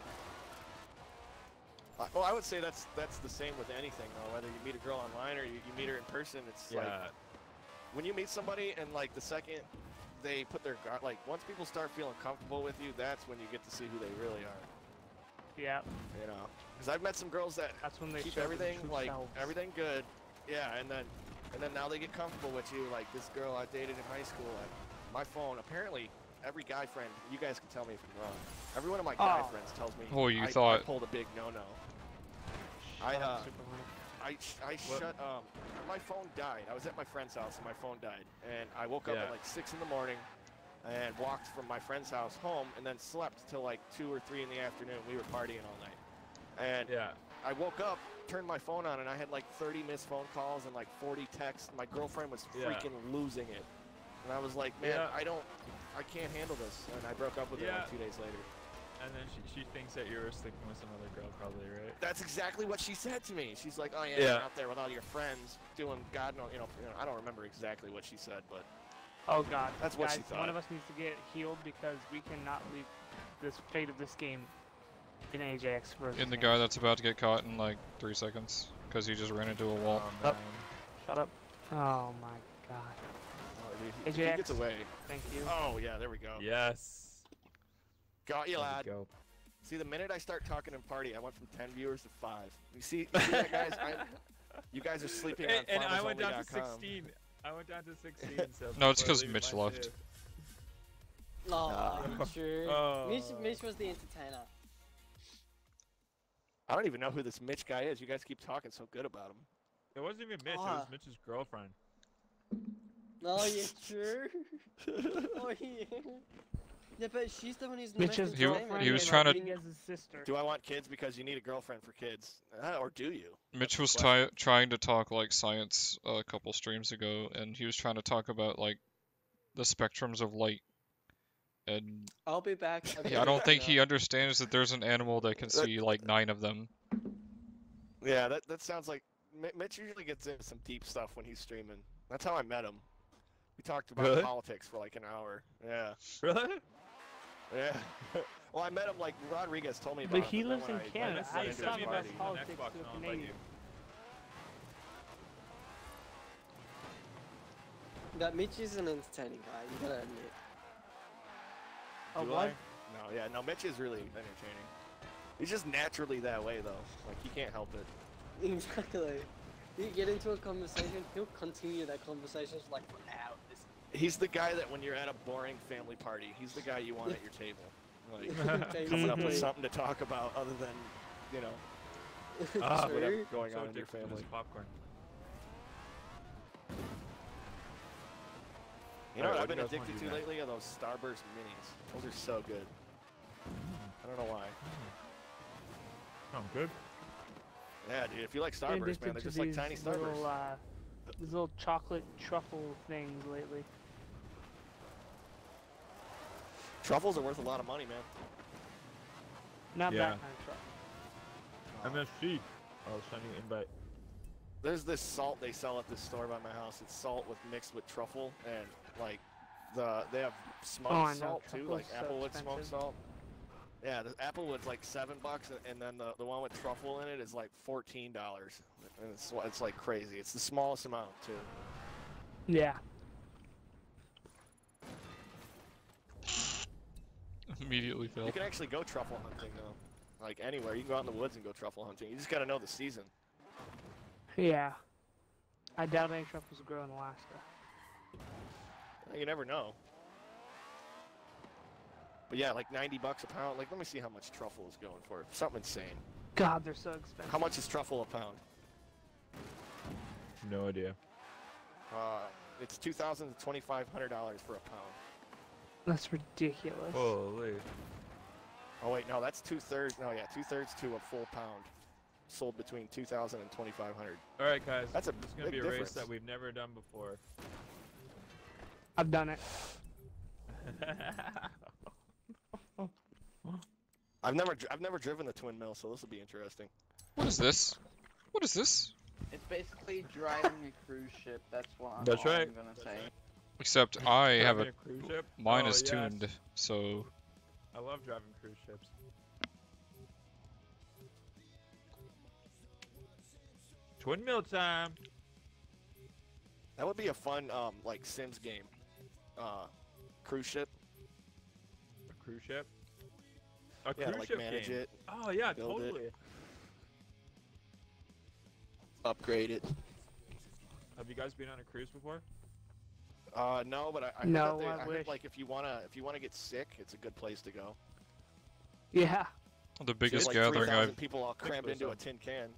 well, I would say that's the same with anything, though. Whether you meet a girl online or you meet her in person, it's like Yeah. when you meet somebody and like the second they put their guard, like once people start feeling comfortable with you, that's when you get to see who they really are. Yeah, You know, because I've met some girls that that's when they keep show their everything true like selves. everything good, yeah, and then now they get comfortable with you. Like this girl I dated in high school, and my phone apparently. Every guy friend, you guys can tell me if I'm wrong. Every one of my guy Oh. friends tells me Oh, you I thought- pulled a big no-no. Shut up, I Super Hornet. I shut my phone died. I was at my friend's house and my phone died, and I woke up Yeah. at like 6 in the morning and walked from my friend's house home and then slept till like 2 or 3 in the afternoon. We were partying all night, and Yeah. I woke up, turned my phone on, and I had like 30 missed phone calls and like 40 texts. My girlfriend was Yeah. freaking losing it, and I was like, man, Yeah. I can't handle this, and I broke up with her Yeah. like 2 days later. And then she thinks that you were sleeping with some other girl, probably, right? That's exactly what she said to me. She's like, "Oh yeah, Yeah. you're out there with all your friends doing God knows, I don't remember exactly what she said, but Oh God, That's what guys, she thought. one of us needs to get healed because we cannot leave this fate of this game in AJX versus. In the hands. guy that's about to get caught in like 3 seconds because he just ran into a wall. Oh, Up. man. Shut up. Oh my God. oh, dude, He gets AJX, away. thank you. Oh yeah, there we go. Yes. Got you, There we lad. go. See, the minute I start talking in party, I went from 10 viewers to 5. You see that, guys? You guys are sleeping on And I went down to farmersonly.com. 16. I went down to 16. So No, it's before 'cause leaving Mitch my left. shift. Oh, true. Oh. Mitch was the entertainer. I don't even know who this Mitch guy is. You guys keep talking so good about him. It wasn't even Mitch. It Ah. was Mitch's girlfriend. Oh, yeah, true. Oh, yeah. Yeah, but she's the one who's the Mitch's most He- entertainer. he was and trying to- Rodriguez's sister. Do I want kids because you need a girlfriend for kids? Or do you? Mitch That's was the question. trying to talk like science a couple streams ago, and he was trying to talk about like the spectrums of light. And I'll be back. I don't think he understands that there's an animal that can see like 9 of them. Yeah, that sounds like Mitch usually gets into some deep stuff when he's streaming. That's how I met him. We talked about Really? politics for like an hour. Yeah. Really? Yeah. Well, I met him like Rodriguez told me about But it, he then lives when in I Canada. went How do you into talk his about party- politics Xbox, to a I'll invite Canadian? you. That Mitch is an entertaining guy, you gotta admit. Oh, Do what? I? No, yeah, no, Mitch is really entertaining. He's just naturally that way, though. Like, he can't help it. Exactly. You get into a conversation, he'll continue that conversation like for hours. He's the guy that when you're at a boring family party, he's the guy you want at your table. Like, Basically. coming up with something to talk about other than, you know, Ah, True. whatever going So on in your addicted to family. this popcorn. You know what Alright, I've been what do you guys addicted wanna to do lately are those Starburst minis. Those are so good. I don't know why. Oh, good. Yeah, dude, if you like Been Starburst, man, addicted they're to just like these tiny little, Starburst. these little chocolate truffle things lately. Truffles are worth a lot of money, man. Not Yeah. that kind of truffle. MSG. I'll send you an invite. There's this salt they sell at this store by my house. It's salt with mixed with truffle and like they have smoked Oh, I know, salt too, like truffle's so applewood smoked expensive. salt. Yeah, the applewood's like $7, and then the one with truffle in it is like $14, and it's like crazy. It's the smallest amount too. Yeah. Immediately You fell. can actually go truffle hunting though, like anywhere. You can go out in the woods and go truffle hunting. You just gotta know the season. Yeah. I doubt any truffles grow in Alaska. You never know. But yeah, like $90 a pound. Like, let me see how much truffle is going for. Something insane. God, they're so expensive. How much is truffle a pound? No idea. It's $2,000 to $2,500 for a pound. That's ridiculous. Holy. Oh wait, no, that's 2/3. No, yeah, 2/3 to a full pound, sold between $2,000 and $2,500. All right, guys. That's a This is gonna big be a difference. race that we've never done before. I've done it. I've never driven the twin mill, so this will be interesting. What is this? What is this? It's basically driving a cruise ship. That's what That's all right. I'm gonna say. Except I have Driving a cruise ship? mine Oh, is yes. tuned, so I love driving cruise ships. Twin mill time. That would be a fun like Sims game. Cruise ship. A cruise ship. A Yeah, cruise like ship manage game. it, Oh yeah, build it. totally. upgrade it. Have you guys been on a cruise before? No, but I heard No, that I I heard wish. like if you wanna get sick, it's a good place to go. Yeah. the biggest like gathering 3,000 I've people all crammed for into a some. tin can.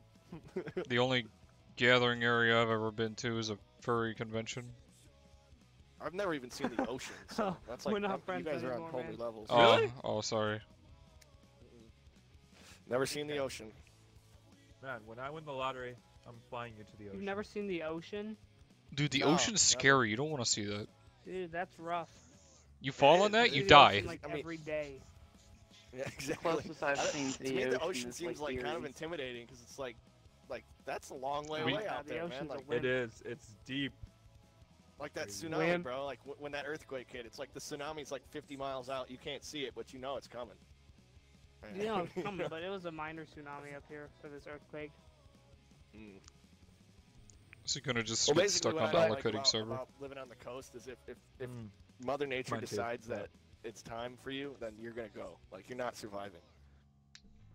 the only gathering area I've ever been to is a furry convention. I've never even seen the ocean, so that's like We're not you friends guys are on anymore, whole man. new levels. Really? Oh, sorry. Never seen the ocean. Man, when I win the lottery, I'm flying you to the ocean. You've never seen the ocean? Dude, the No, ocean's never. scary. You don't want to see that. Dude, that's rough. You fall in is, that, it you See the die. ocean, like I mean- every day. Yeah, The exactly. closest I've seen to To me, the the ocean ocean is seems like kind of Erie. intimidating because it's like that's a long way We- away Yeah, out the there, man. ocean's a Like, win. It is. It's deep. like that Crazy. tsunami, Wham. bro. Like when that earthquake hit, it's like the tsunami's like 50 miles out. You can't see it, but you know it's coming. You know it's coming, but it was a minor tsunami up here for this earthquake. Mm. Is he gonna just Well, get basically, stuck what on I the like allocating server? about living on the coast is if Mm. Mother Nature Mine too, decides yeah. that it's time for you, then you're gonna go. Like, you're not surviving.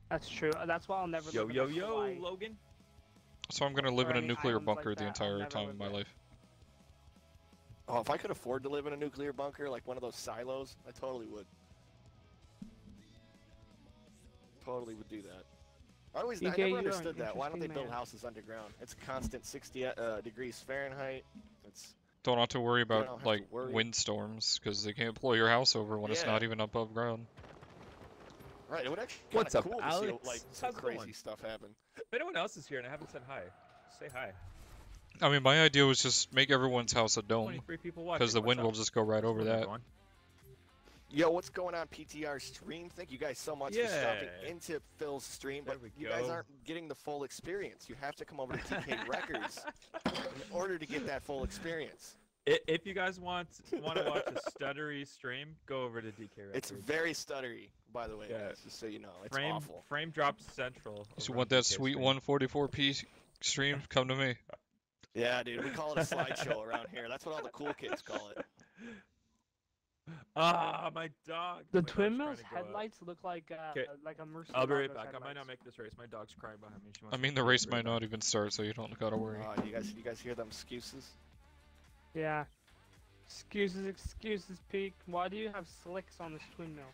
That's true. That's why I'll never Yo, live in yo, like, yo, Hawaii Logan. So I'm gonna live or in a any nuclear islands like bunker the that. I'll entire never time live of my there. life. Oh, if I could afford to live in a nuclear bunker, like one of those silos, I totally would. Totally would do that. I DK, never you're an understood that. Why don't they interesting build man. houses underground? It's a constant 60 degrees Fahrenheit. It's Don't have to worry don't about have to like worry. windstorms because they can't blow your house over when it's Yeah. not even above ground. right. It would actually What's kind of up, cool to see Alex? like some How's it crazy going? stuff happen. If anyone else is here and I haven't said hi, say hi. I mean, my idea was just make everyone's house a dome 23 people watching. because the What's wind up? will just go right How's over it that. going? Yo, what's going on, PTR stream? Thank you guys so much for stopping Yeah. into Phil's stream, There but we you guys go. aren't getting the full experience. You have to come over to TK Records in order to get that full experience. If you guys want to watch a stuttery stream, go over to DK Records. It's very stuttery, by the way, Yeah. guys, just so you know. It's frame awful. frame drop central. If you over want on that DK sweet stream. 144p stream, come to me. Yeah, dude, we call it a slideshow around here. That's what all the cool kids call it. Ah, my dog. The My dog's twin trying mills to go up. headlights look like a Murcielago's I'll be right back. I might headlights. not make this race. My dog's crying behind me. She wants I to mean, the pee. I'll race be right might not back. even start, so you don't gotta worry. You guys hear them excuses? Yeah. Excuses, Peak. Why do you have slicks on this twin mill?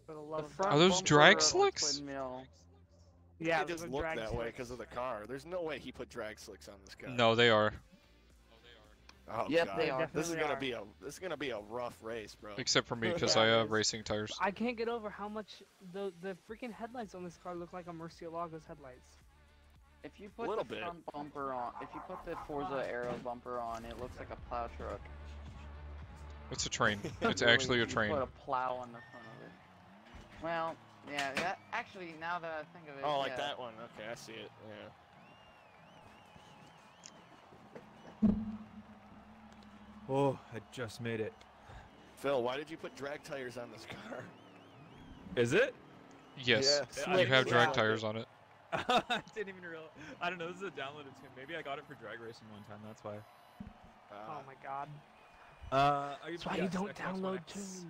For the love The of front Are those bumper drag of the slicks? twin mill. Yeah, It those just are look drag that way slicks. because of the car. There's no way he put drag slicks on this car. No, they are. Oh, Yep, God. they are. This is Definitely gonna be a rough race, bro. Except for me, because Yeah, I it have is. racing tires. I can't get over how much the freaking headlights on this car look like a Murcielago's headlights. If you put Little the bit. front bumper on, if you put the Forza Aero bumper on, it looks like a plow truck. It's a train. It's Really, actually a you train. put a plow on the front of it. Well, yeah, that actually, now that I think of it, Oh, like yeah. that one. Okay, I see it. Yeah. Oh, I just made it. Phil, why did you put drag tires on this car? Is it? Yes, Yeah. you have Yeah. drag tires on it. I didn't even realize. I don't know. This is a downloaded tune. Maybe I got it for drag racing one time. That's why. Oh my god. Are you? That's why you yes, don't Xbox One download X. tunes.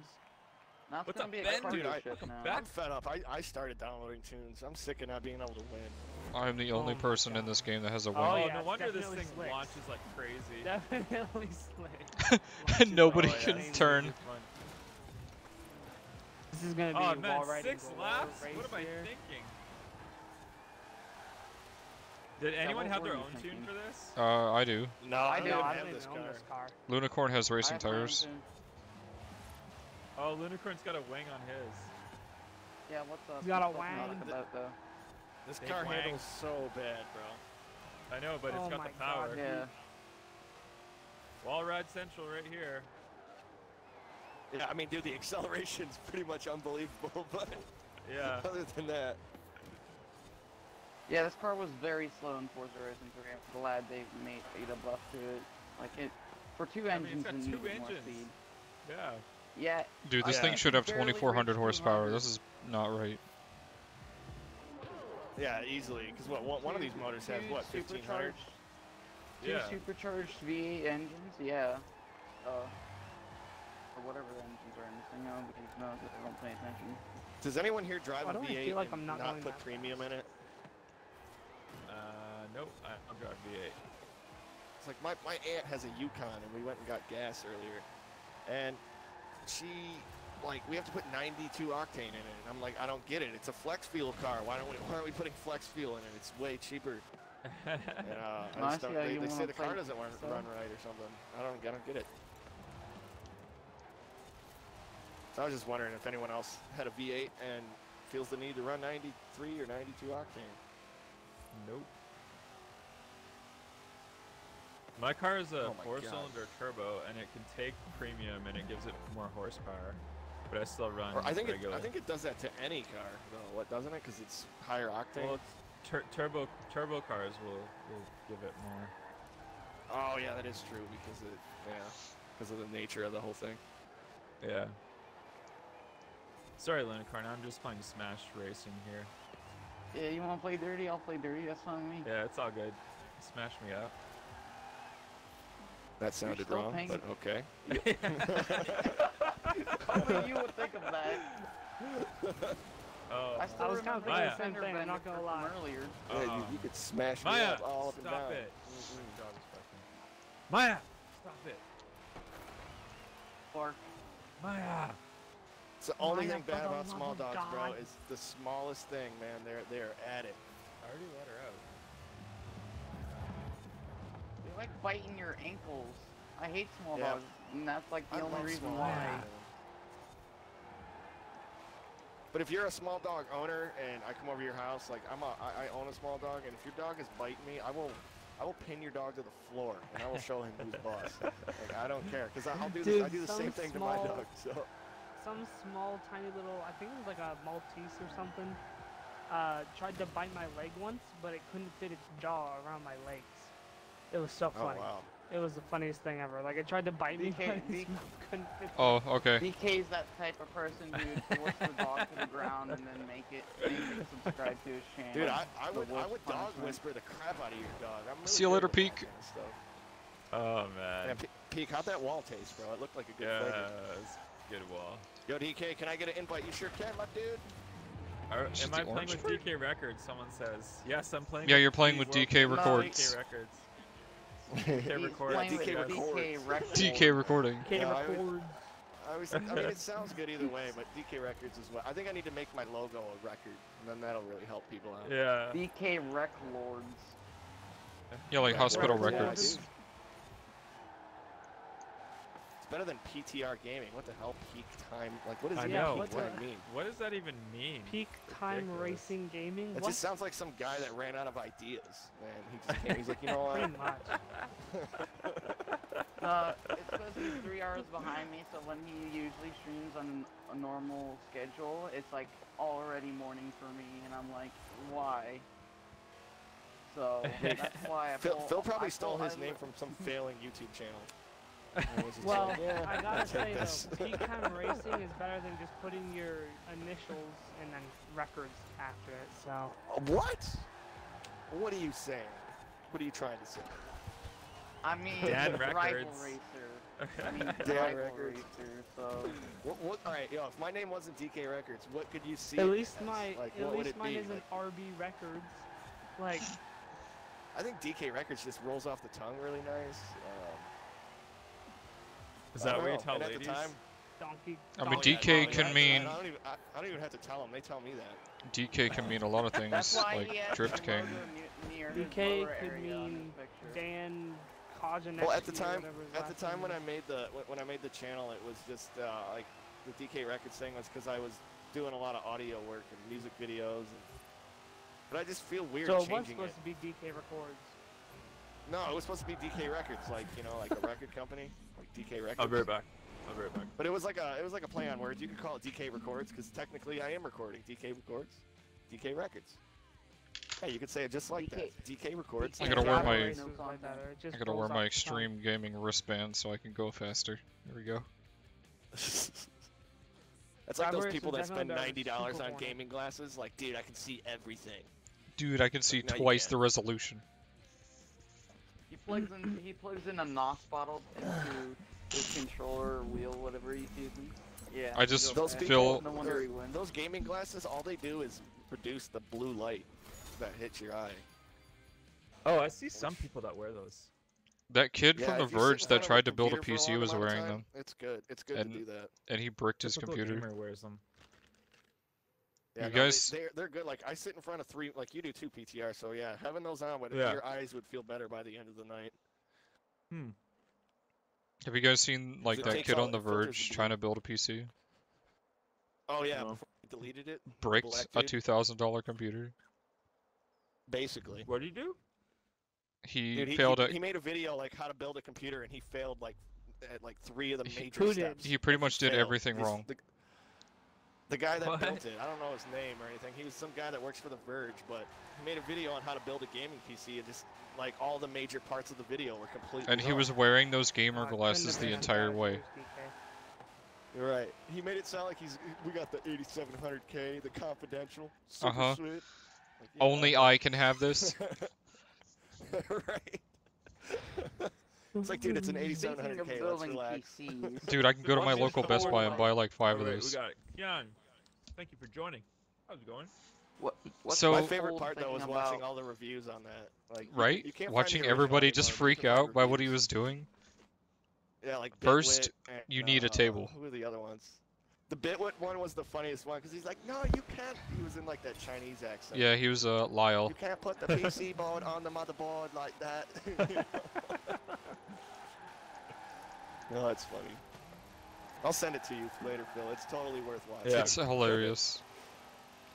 Now it's What's gonna up, be a Ben? cargo Dude, ship now. I'm fed up. I started downloading tunes. I'm sick of not being able to win. I'm the only Oh my person in God. this game that has a Oh, Oh, win. yeah, no it's wonder this definitely thing slicks. launches like crazy. Definitely slick. And nobody Oh, yeah. can turn. Fun. This is gonna be Oh a man, wall riding 6 galore laps? race What am I here. thinking? Did anyone what have were their you own tune thinking? for this? I do. No, I I do. don't No, I have don't this even own car. this car. Lunicorn has I racing have my own tires. tune. Oh, Lunicorn's got a wing on his. Yeah, what's up? He's got a What's up, wang. About though? This Big car wang. handles so bad, bro. I know, but it's Oh got my the power. God. Yeah. Wall ride central right here. Yeah, I mean, dude, the acceleration's pretty much unbelievable, but Yeah. other than that, Yeah, this car was very slow in Forza Racing 3. I'm glad they made a buff to it. Like it, for two I mean, engines, it's got it two needed more engines. speed. Yeah. Yeah, Dude, this Yeah. thing should have Barely 2400 reached horsepower. 200. This is not right. yeah, easily. Because one of these motors has what, 1500? Two Yeah. supercharged V8 engines, yeah. Or whatever the engines are in this thing, I don't because no, I don't pay attention. Does anyone here drive Why a do I V8 feel like and I'm not going put that premium in it? Nope. I'm driving V8. It's like my aunt has a Yukon and we went and got gas earlier, and she we have to put 92 octane in it. And I'm like, I don't get it. It's a flex fuel car. Why aren't we putting flex fuel in it? It's way cheaper. And No, I see how you they say wanna the car play doesn't run so. right or something. I don't get it. So I was just wondering if anyone else had a V8 and feels the need to run 93 or 92 octane. Nope. My car is a Oh my four-cylinder turbo, and it can take premium, and it gives it more horsepower. But I still run Or I think regular. it does that to any car though. What doesn't it? Because it's higher octane. Well, turbo cars will give it more. Oh yeah, that is true because of the nature of the whole thing. Yeah. Sorry, Lunicorn. I'm just playing Smash Racing here. Yeah, you wanna play dirty? I'll play dirty, that's fine with me. Yeah, it's all good. Smash me up. That sounded still wrong, paying- but okay. Only you would think of that. Oh, I still I was kinda remember thinking the the same fender thing, I'm bender not gonna from lie. earlier. Yeah, you could smash me Maya, up all up and stop down. it. Dog is barking. Maya, stop it. Clark. Maya. It's the only Maya, thing for bad the about love small of dogs, bro, God. is the smallest thing, man. They're at it. I already let her out. They like biting your ankles. I hate small Yeah. dogs, and that's like the I only love reason small why. dogs, man. But if you're a small dog owner and I come over to your house, like I own a small dog, and if your dog is biting me, I will pin your dog to the floor and I will show him who's boss. Like I don't care, cause I'll do this. I Dude, do the some same thing to my small- dog. So Some small, tiny little, I think it was like a Maltese or something, tried to bite my leg once, but it couldn't fit its jaw around my legs. It was so oh funny. wow. It was the funniest thing ever. Like, it tried to bite me, DK but its mouth couldn't fit. Oh, okay. DK's that type of person, dude, to work the dog to the ground and then make it subscribe to his channel. Dude, I The would worst dog punishment. whisper the crap out of your dog. I'm really See you good later, with that Peak. kind of stuff. Oh man. Yeah, Peak, how'd that wall taste, bro? It looked like a good Yeah, flavor. it's good wall. Yo, DK, can I get an invite? You sure can, my dude. Is Am it I the playing orange with fruit? DK Records? Someone says. Yes, I'm playing. Yeah, with you're playing Please with Welcome DK to Records. DK Records. He's Records. playing with DK DK Records. Records. DK recording. Can't Yeah, I record. I mean, it sounds good either way, but DK Records is what I think I need to make my logo a record, and then that'll really help people out. Yeah. DK Rec Lords. Yeah, like Yeah, Hospital yeah, Records. dude. It's better than PTR Gaming. What the hell? Peak time? Like, what does I even know. peak What time the- mean? What does that even mean? Peak time Ridiculous. racing gaming? It What? just sounds like some guy that ran out of ideas, man. He just can't. He's like, you know Pretty what? much. It's supposed to be 3 hours behind me, so when he usually streams on a normal schedule, it's like already morning for me, and I'm like, why? So that's why I Phil probably I stole pull- his I- name from some failing YouTube channel. And he was just Well, like, yeah, I I'll gotta take say this. though, peak time racing is better than just putting your initials and then records after it. So What? What are you saying? What are you trying to say? I mean, Dan rival Records. racer. I mean, Dan rival Records. racer. So What? All right, yo. If my name wasn't DK Records, what could you see? at it least as? my like, at what would least it mine be? isn't Like, RB Records. Like I think DK Records just rolls off the tongue really nice. Is I that don't what you know, tell and ladies? At the time, donkey. I mean, oh, yeah, DK no, can I mean don't even have to tell them. They tell me that. DK can mean a lot of that's things, why like he has Drift the King. logo near his DK lower could area on his mean picture. Dan Kojanek. Well, at the time, when when I made the channel, it was just like the DK Records thing was because I was doing a lot of audio work and music videos. But I just feel weird So it was changing supposed it. to be DK Records. No, it was supposed to be DK Records, like like a record company, like DK Records. I'll be right back. I'll be right back. But it was like a play on words. You could call it DK Records because technically I am recording DK Records, DK Records. Hey, you could say it just like that. DK Records. I gotta wear Rival my- races like that, or it just I gotta wear rolls my off the tongue. extreme gaming wristband so I can go faster. There we go. That's like those Rival people that races spend definitely $90 on super horny. gaming glasses. Like, dude, I can see everything. Dude, I can see No, you twice can't. the resolution. He plugs in a NOS bottle into his controller or wheel, whatever he's using. Yeah. I just Those feel- people, no wonder he wins. those gaming glasses, all they do is produce the blue light that hits your eye. Oh, I see some people that wear those. That kid Yeah, from The if you sit Verge in that front of tried to build a computer for PC long was amount of wearing time, them, It's good. It's good And to do that. and he bricked his Typical computer. gamer wears them. Yeah, You no, guys- they're good. Like I sit in front of three, like you do too, PTR. So yeah, having those on, but Yeah. your eyes would feel better by the end of the night. Have you guys seen like It that takes kid all- on The it filters the Verge blue. trying to build a PC? Oh yeah, No. before I deleted it, Bricked black a dude. $2,000 computer. basically. What do you do? He Dude, failed at. he made a video like how to build a computer, and he failed like at like 3 of the major Who did? steps. He pretty Like, much did failed. everything He's- wrong. The guy that What? built it, I don't know his name or anything. He was some guy that works for The Verge, but he made a video on how to build a gaming PC, and just like all the major parts of the video were completely And he wrong. was wearing those gamer Couldn't glasses have the been entire bad way. news, DK. You're right. He made it sound like we got the 8700K, the confidential, super Uh-huh. sweet. Like, yeah, Only I can have this. right. It's like, dude, it's an Speaking 8700K. of Let's building relax. PCs, Dude, I can go to my Watching local Best Thor, Buy and buy like 5 of Alright, we those. got Kian. Thank you for joining. How's it going? what's So- My the favorite old part though was thinking watching about- all the reviews on that. Like, Right? you can't Watching find the original everybody just anymore, but you freak can find out by what he reviews. was doing. Yeah, like First, Bitwit and, you need a table. Who are the other ones? The Bitwit one was the funniest one because he's like, no, you can't. He was in like that Chinese accent. Yeah, he was Lyle. You can't put the PC board on the motherboard like that. No, that's funny. I'll send it to you later, Phil. It's totally worth watching. Yeah. It's hilarious.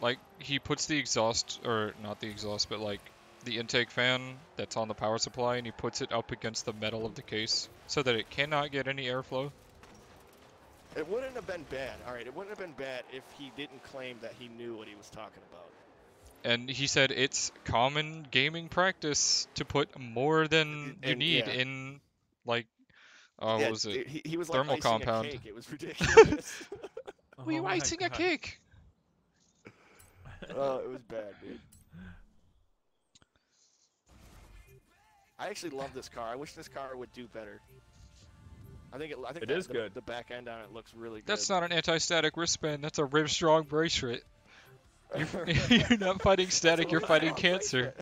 Like, he puts the exhaust, or not the exhaust, but like the intake fan that's on the power supply, and he puts it up against the metal of the case so that it cannot get any airflow. It wouldn't have been bad. All right, it wouldn't have been bad if he didn't claim that he knew what he was talking about. And he said it's common gaming practice to put more than you And, need yeah. in, like, Yeah, what was it? He was like Thermal icing compound. a cake. It was ridiculous. Were you Oh my icing a God. cake? Oh, it was bad, dude. I actually love this car. I wish this car would do better. I think It is good. The back end on it looks really good. That's not an anti-static wristband. That's a rib strong bracelet. You're not fighting static. You're fighting cancer.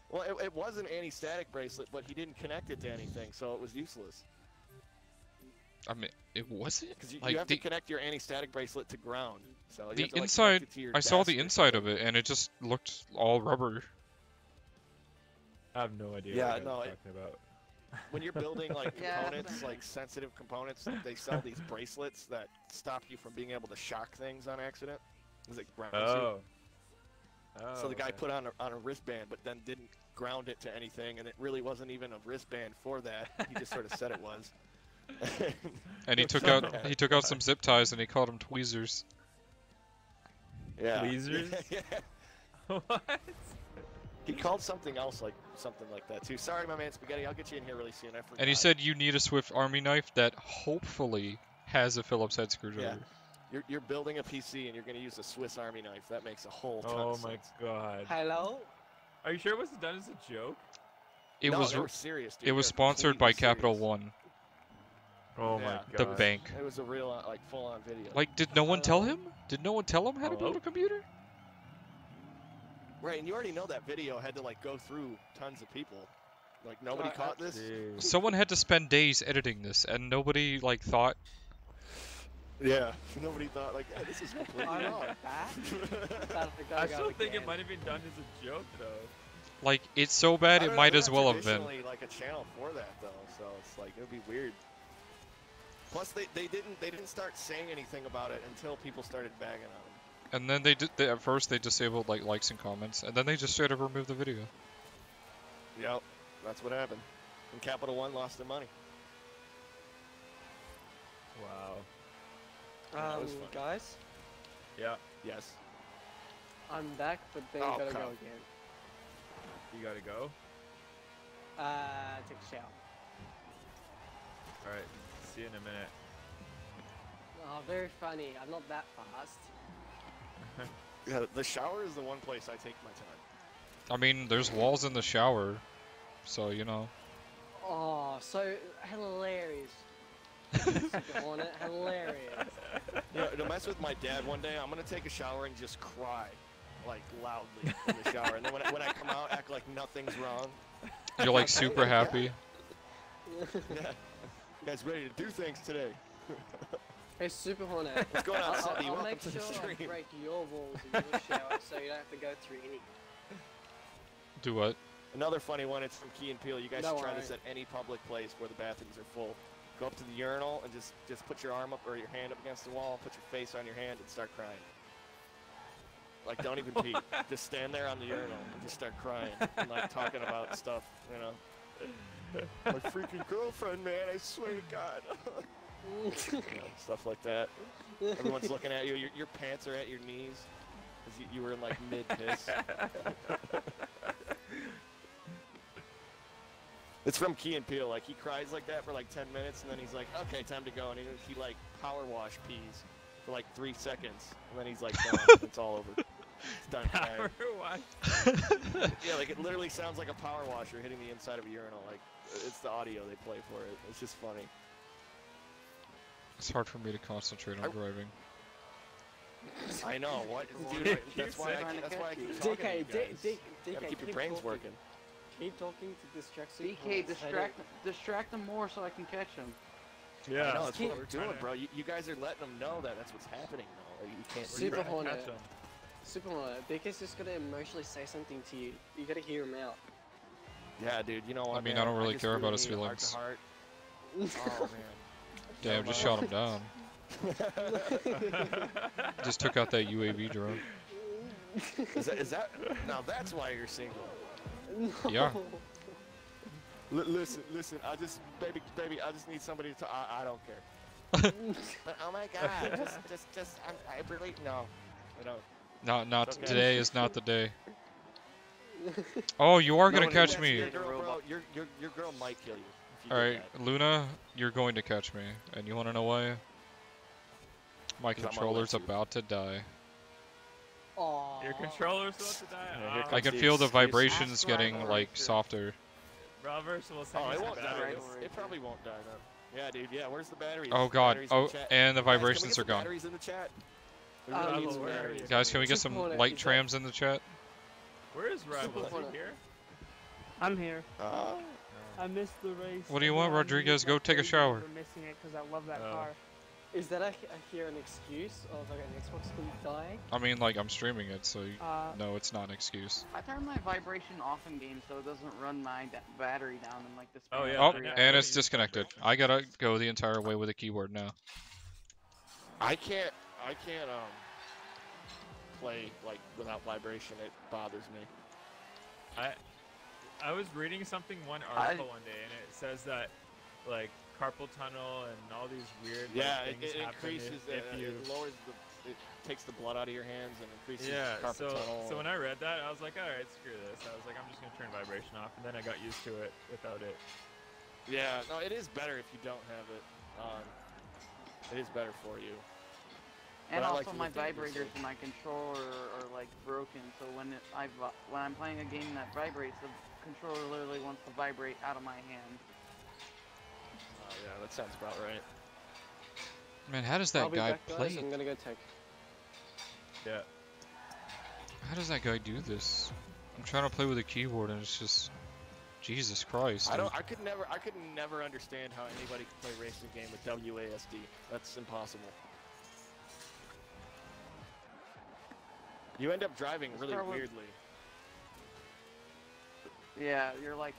Well, it was an anti-static bracelet, but he didn't connect it to anything, so it was useless. I mean, it wasn't. Because you Like have to the connect your anti-static bracelet to ground. So you the have to, like, inside. connect it to your I saw desk the or inside something. of it, and it just looked all rubber. I have no idea Yeah, what no, you're it- talking about. When you're building like Yeah. components, like sensitive components, they sell these bracelets that stop you from being able to shock things on accident. It's like grounds you. Oh. So the guy okay. put on a wristband, but then didn't ground it to anything, and it really wasn't even a wristband for that. He just sort of said it was. And he took out some zip ties, and he called them tweezers. Yeah. Tweezers? Yeah. What? He called something else something like that too. Sorry, my man Spaghetti. I'll get you in here really soon. I forgot. And he said you need a Swift Army knife that hopefully has a Phillips head screwdriver. You're building a PC and you're going to use a Swiss Army knife. That makes a whole ton Oh of my sense. god. Hello? Are you sure it wasn't done as a joke? It No, was they were serious, dude. it was They were sponsored by completely Capital serious. One, Oh Yeah. my god. the bank. It was a real, like, full-on video. Like, did no one tell him? Did no one tell him how to build Hello? a computer? Right, and you already know that video had to, like, go through tons of people. Like, nobody caught this. Jeez. Someone had to spend days editing this, and nobody like thought. Yeah. Nobody thought, like, hey, this is completely I know. wrong. I still think it might have been done as a joke though. Like, it's so bad I it don't know, might they're as not well have been. traditionally, like, a channel for that, though, so it's like, it would be weird. Plus, they didn't start saying anything about it until people started bagging on them. And then at first they disabled like likes and comments, and then they just straight up removed the video. Yep, that's what happened. And Capital One lost their money. Wow. that was fun. Guys, Yeah. Yes. I'm back, but then Oh, gotta go come. again. You gotta go. Take a shower. All right. See you in a minute. Oh, very funny. I'm not that fast. Yeah, the shower is the one place I take my time. I mean, there's walls in the shower, so you know. Oh, so hilarious. Super Hornet, hilarious. You know, to mess with my dad one day, I'm gonna take a shower and just cry, like loudly in the shower, and then when I come out, act like nothing's wrong. You're like super happy. Yeah. You guys ready to do things today? Hey, Super Hornet. What's going on, Sandy? I'll Welcome make to sure the I stream. break your walls in your shower so you don't have to go through any. Do what? Another funny one. It's from Key and Peele. You guys Don't should try worry. this at any public place where the bathrooms are full. Go up to the urinal and just put your arm up or your hand up against the wall, put your face on your hand, and start crying. Like, don't even pee. Just stand there on the urinal and just start crying and like talking about stuff, you know. My freaking girlfriend, man! I swear to God. You know, stuff like that. Everyone's looking at you. Your pants are at your knees because you were in like mid piss. It's from Key and Peele. Like, he cries like that for like 10 minutes, and then he's like, okay, time to go. And he like power wash pees for like 3 seconds, and then he's like, done. It's all over. It's done. Power wash. Yeah, like it literally sounds like a power washer hitting the inside of a urinal. Like it's the audio they play for it. It's just funny. It's hard for me to concentrate on driving. I know what, Dude, dude. That's why I keep talking to you DK, guys. Gotta keep your keep brains talking. working. Keep talking to distract Super DK, Hornet. distract them more so I can catch them. Yeah. I know, that's keep- what we're doing, bro. You guys are letting them know that that's what's happening now. Like, you can't see Super that. Hornet. Super Hornet, DK's just gotta emotionally say something to you. You gotta hear him out. Yeah, dude. You know what? I mean, man? I don't really just care about his need a feelings. heart-to-heart. Oh man. Damn, just shot him down. Just took out that UAV drone. Is that? Now that's why you're single. Yeah. Listen. I just, baby, I just need somebody to. I don't care. But oh my God, just, I really no. I don't. Not Okay. today is not the day. Oh, you are gonna No, catch that's me. Your girl, bro, your girl might kill you. If you All do right, that. Luna, you're going to catch me, and you want to know why? My 'Cause I'm gonna controller's let you. about to die. Aww. Your controller's about to die. Yeah, here Oh, I comes can the feel the excuse. vibrations Ask getting Ryan like Racer. softer. Roberts will send Oh, you it some won't die. batteries. It probably won't die then. Yeah, dude. Yeah, where's the batteries? Oh god. Batteries in the Oh, chat. and the Guys, can we vibrations get are some gone. Batteries in the chat. We Oh, really need some where are batteries. you? Guys, can we get some Super Hornet, light is that- trams in the chat? Where is Rebel? Is he Hornet. here? I'm here. Uh, I missed the race. What do you and want, now I'm Rodriguez? like Go take a crazy shower. over missing it because I love that Oh. car. Is that I hear an excuse of like an Xbox couldn't die? I mean, like, I'm streaming it, so Uh, no, it's not an excuse. I turn my vibration off in game so it doesn't run my battery down in like the span Oh, of yeah, Oh, 3 I know. and hours. it's disconnected. I gotta go the entire way with the keyboard now. I can't play like without vibration. It bothers me. I was reading one article one day, and it says that like carpal tunnel and all these weird Yeah, like, things it happen increases. if you. It lowers it takes the blood out of your hands and increases Yeah, carpal tunnel. so when I read that, I was like, all right, screw this. I was like, I'm just gonna turn vibration off, and then I got used to it without it. Yeah, no, it is better if you don't have it on. It is better for you. And But I like also to my live dangerously. vibrators in my controller are like broken, so when I'm playing a game that vibrates, the controller literally wants to vibrate out of my hand. Oh yeah, that sounds about right. Man, how does I'll that be guy back, guys. play? I'm gonna go take. Yeah. How does that guy do this? I'm trying to play with a keyboard and it's just, Jesus Christ. I dude. could never understand how anybody could play a racing game with WASD. That's impossible. You end up driving really Start with- weirdly. Yeah, you're like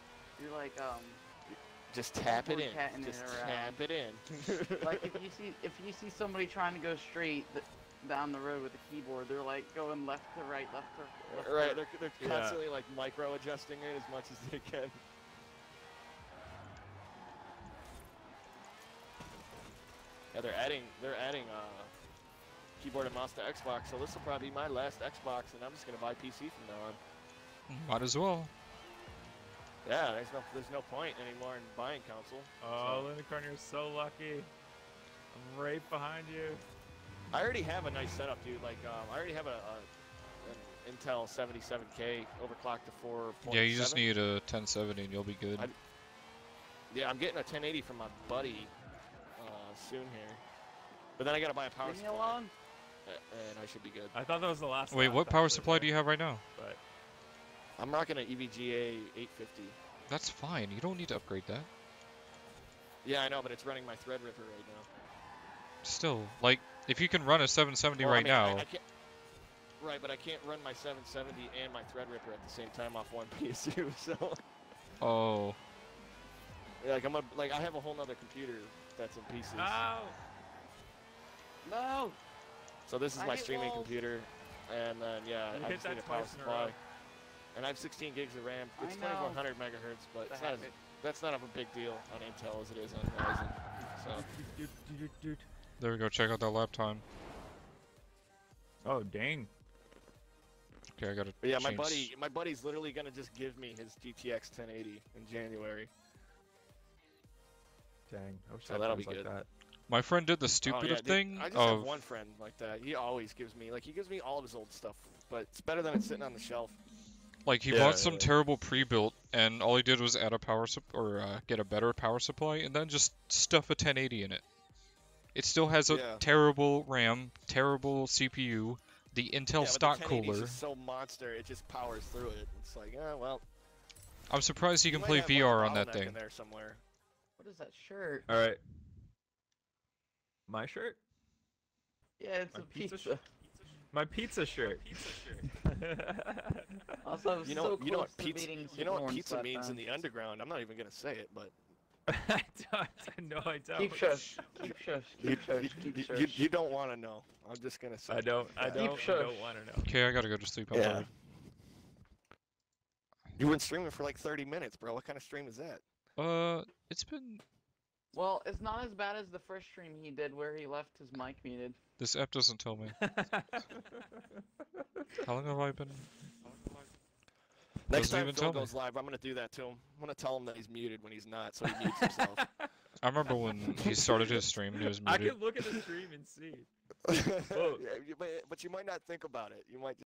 Just tap it in. Catting it Just around. tap it in. like if you see somebody trying to go straight down the road with a keyboard, they're like going left to right, left to left. Right, to they're Yeah. constantly like micro adjusting it as much as they can. Yeah, they're adding keyboard and mouse to Xbox, so this will probably be my last Xbox, and I'm just gonna buy PC from now on. Might as well. Yeah, there's no point anymore in buying console. Oh, Unicorn, you're so lucky. I'm right behind you. I already have a nice setup, dude. Like, I already have an Intel 77K overclocked to 4.7. Yeah, you just need a 1070 and you'll be good. Yeah, I'm getting a 1080 from my buddy soon here. But then I gotta buy a power Leave me supply, alone. and I should be good. I thought that was the last. Wait, lap, what power actually, supply but- do you have right now? But I'm rocking an EVGA 850. That's fine. You don't need to upgrade that. Yeah, I know, but it's running my Threadripper right now. Still, like, if you can run a 770 Well, I right mean, now, I can't, right, but I can't run my 770 and my Threadripper at the same time off one PSU, so... oh, Like, I have a whole nother computer that's in pieces. ow! No. So this is I my hit streaming walls. computer, and then, yeah, You I hit just that need a power twice in a supply. row. And I have 16 gigs of RAM. I It's know. 2400 megahertz, but The it's not habit. that's not of a big deal on Intel as it is on Ryzen. So, there we go. Check out that lap time. Oh dang! Okay, I gotta. but yeah, change. my buddy's literally gonna just give me his GTX 1080 in January. Dang! I wish So I had that'll friends be like good. that. My friend did the Oh, yeah, stupidest dude, thing I just have of. one friend like that. He always gives me, he gives me all of his old stuff but it's better than it sitting on the shelf. Like he Yeah, bought some yeah. terrible pre-built, and all he did was add a get a better power supply, and then just stuff a 1080 in it. It still has a Yeah. terrible RAM, terrible CPU, the Intel Yeah, stock but the 1080 is cooler. just so monster, it just powers through it. It's like, well. I'm surprised you can might play have, like, a VR on that bottleneck thing. in there somewhere. What is that shirt? All right. My shirt? Yeah, it's My a pizza pizza. My pizza shirt. Also, I'm You so know, close you know what to pizza, beating you know what Superhorn pizza means Slapdown. in the underground. I'm not even gonna say it, but I don't. No, I don't. Keep shush. Keep shush. Keep shush. Keep shush. you don't want to know. I'm just gonna say. I don't. I Yeah. don't. I shush. don't want to know. Okay, I gotta go to sleep. I'm Yeah. tired. You weren't streaming for like 30 minutes, bro. What kind of stream is that? It's been. Well, it's not as bad as the first stream he did where he left his mic muted. This app doesn't tell me. How long have I been? Next Doesn't time even Phil tell me. goes live, I'm gonna do that to him. I'm gonna tell him that he's muted when he's not, so he mutes himself. I remember when he started his stream and he was I muted. can look at the stream and see. Yeah, but you might not think about it. You might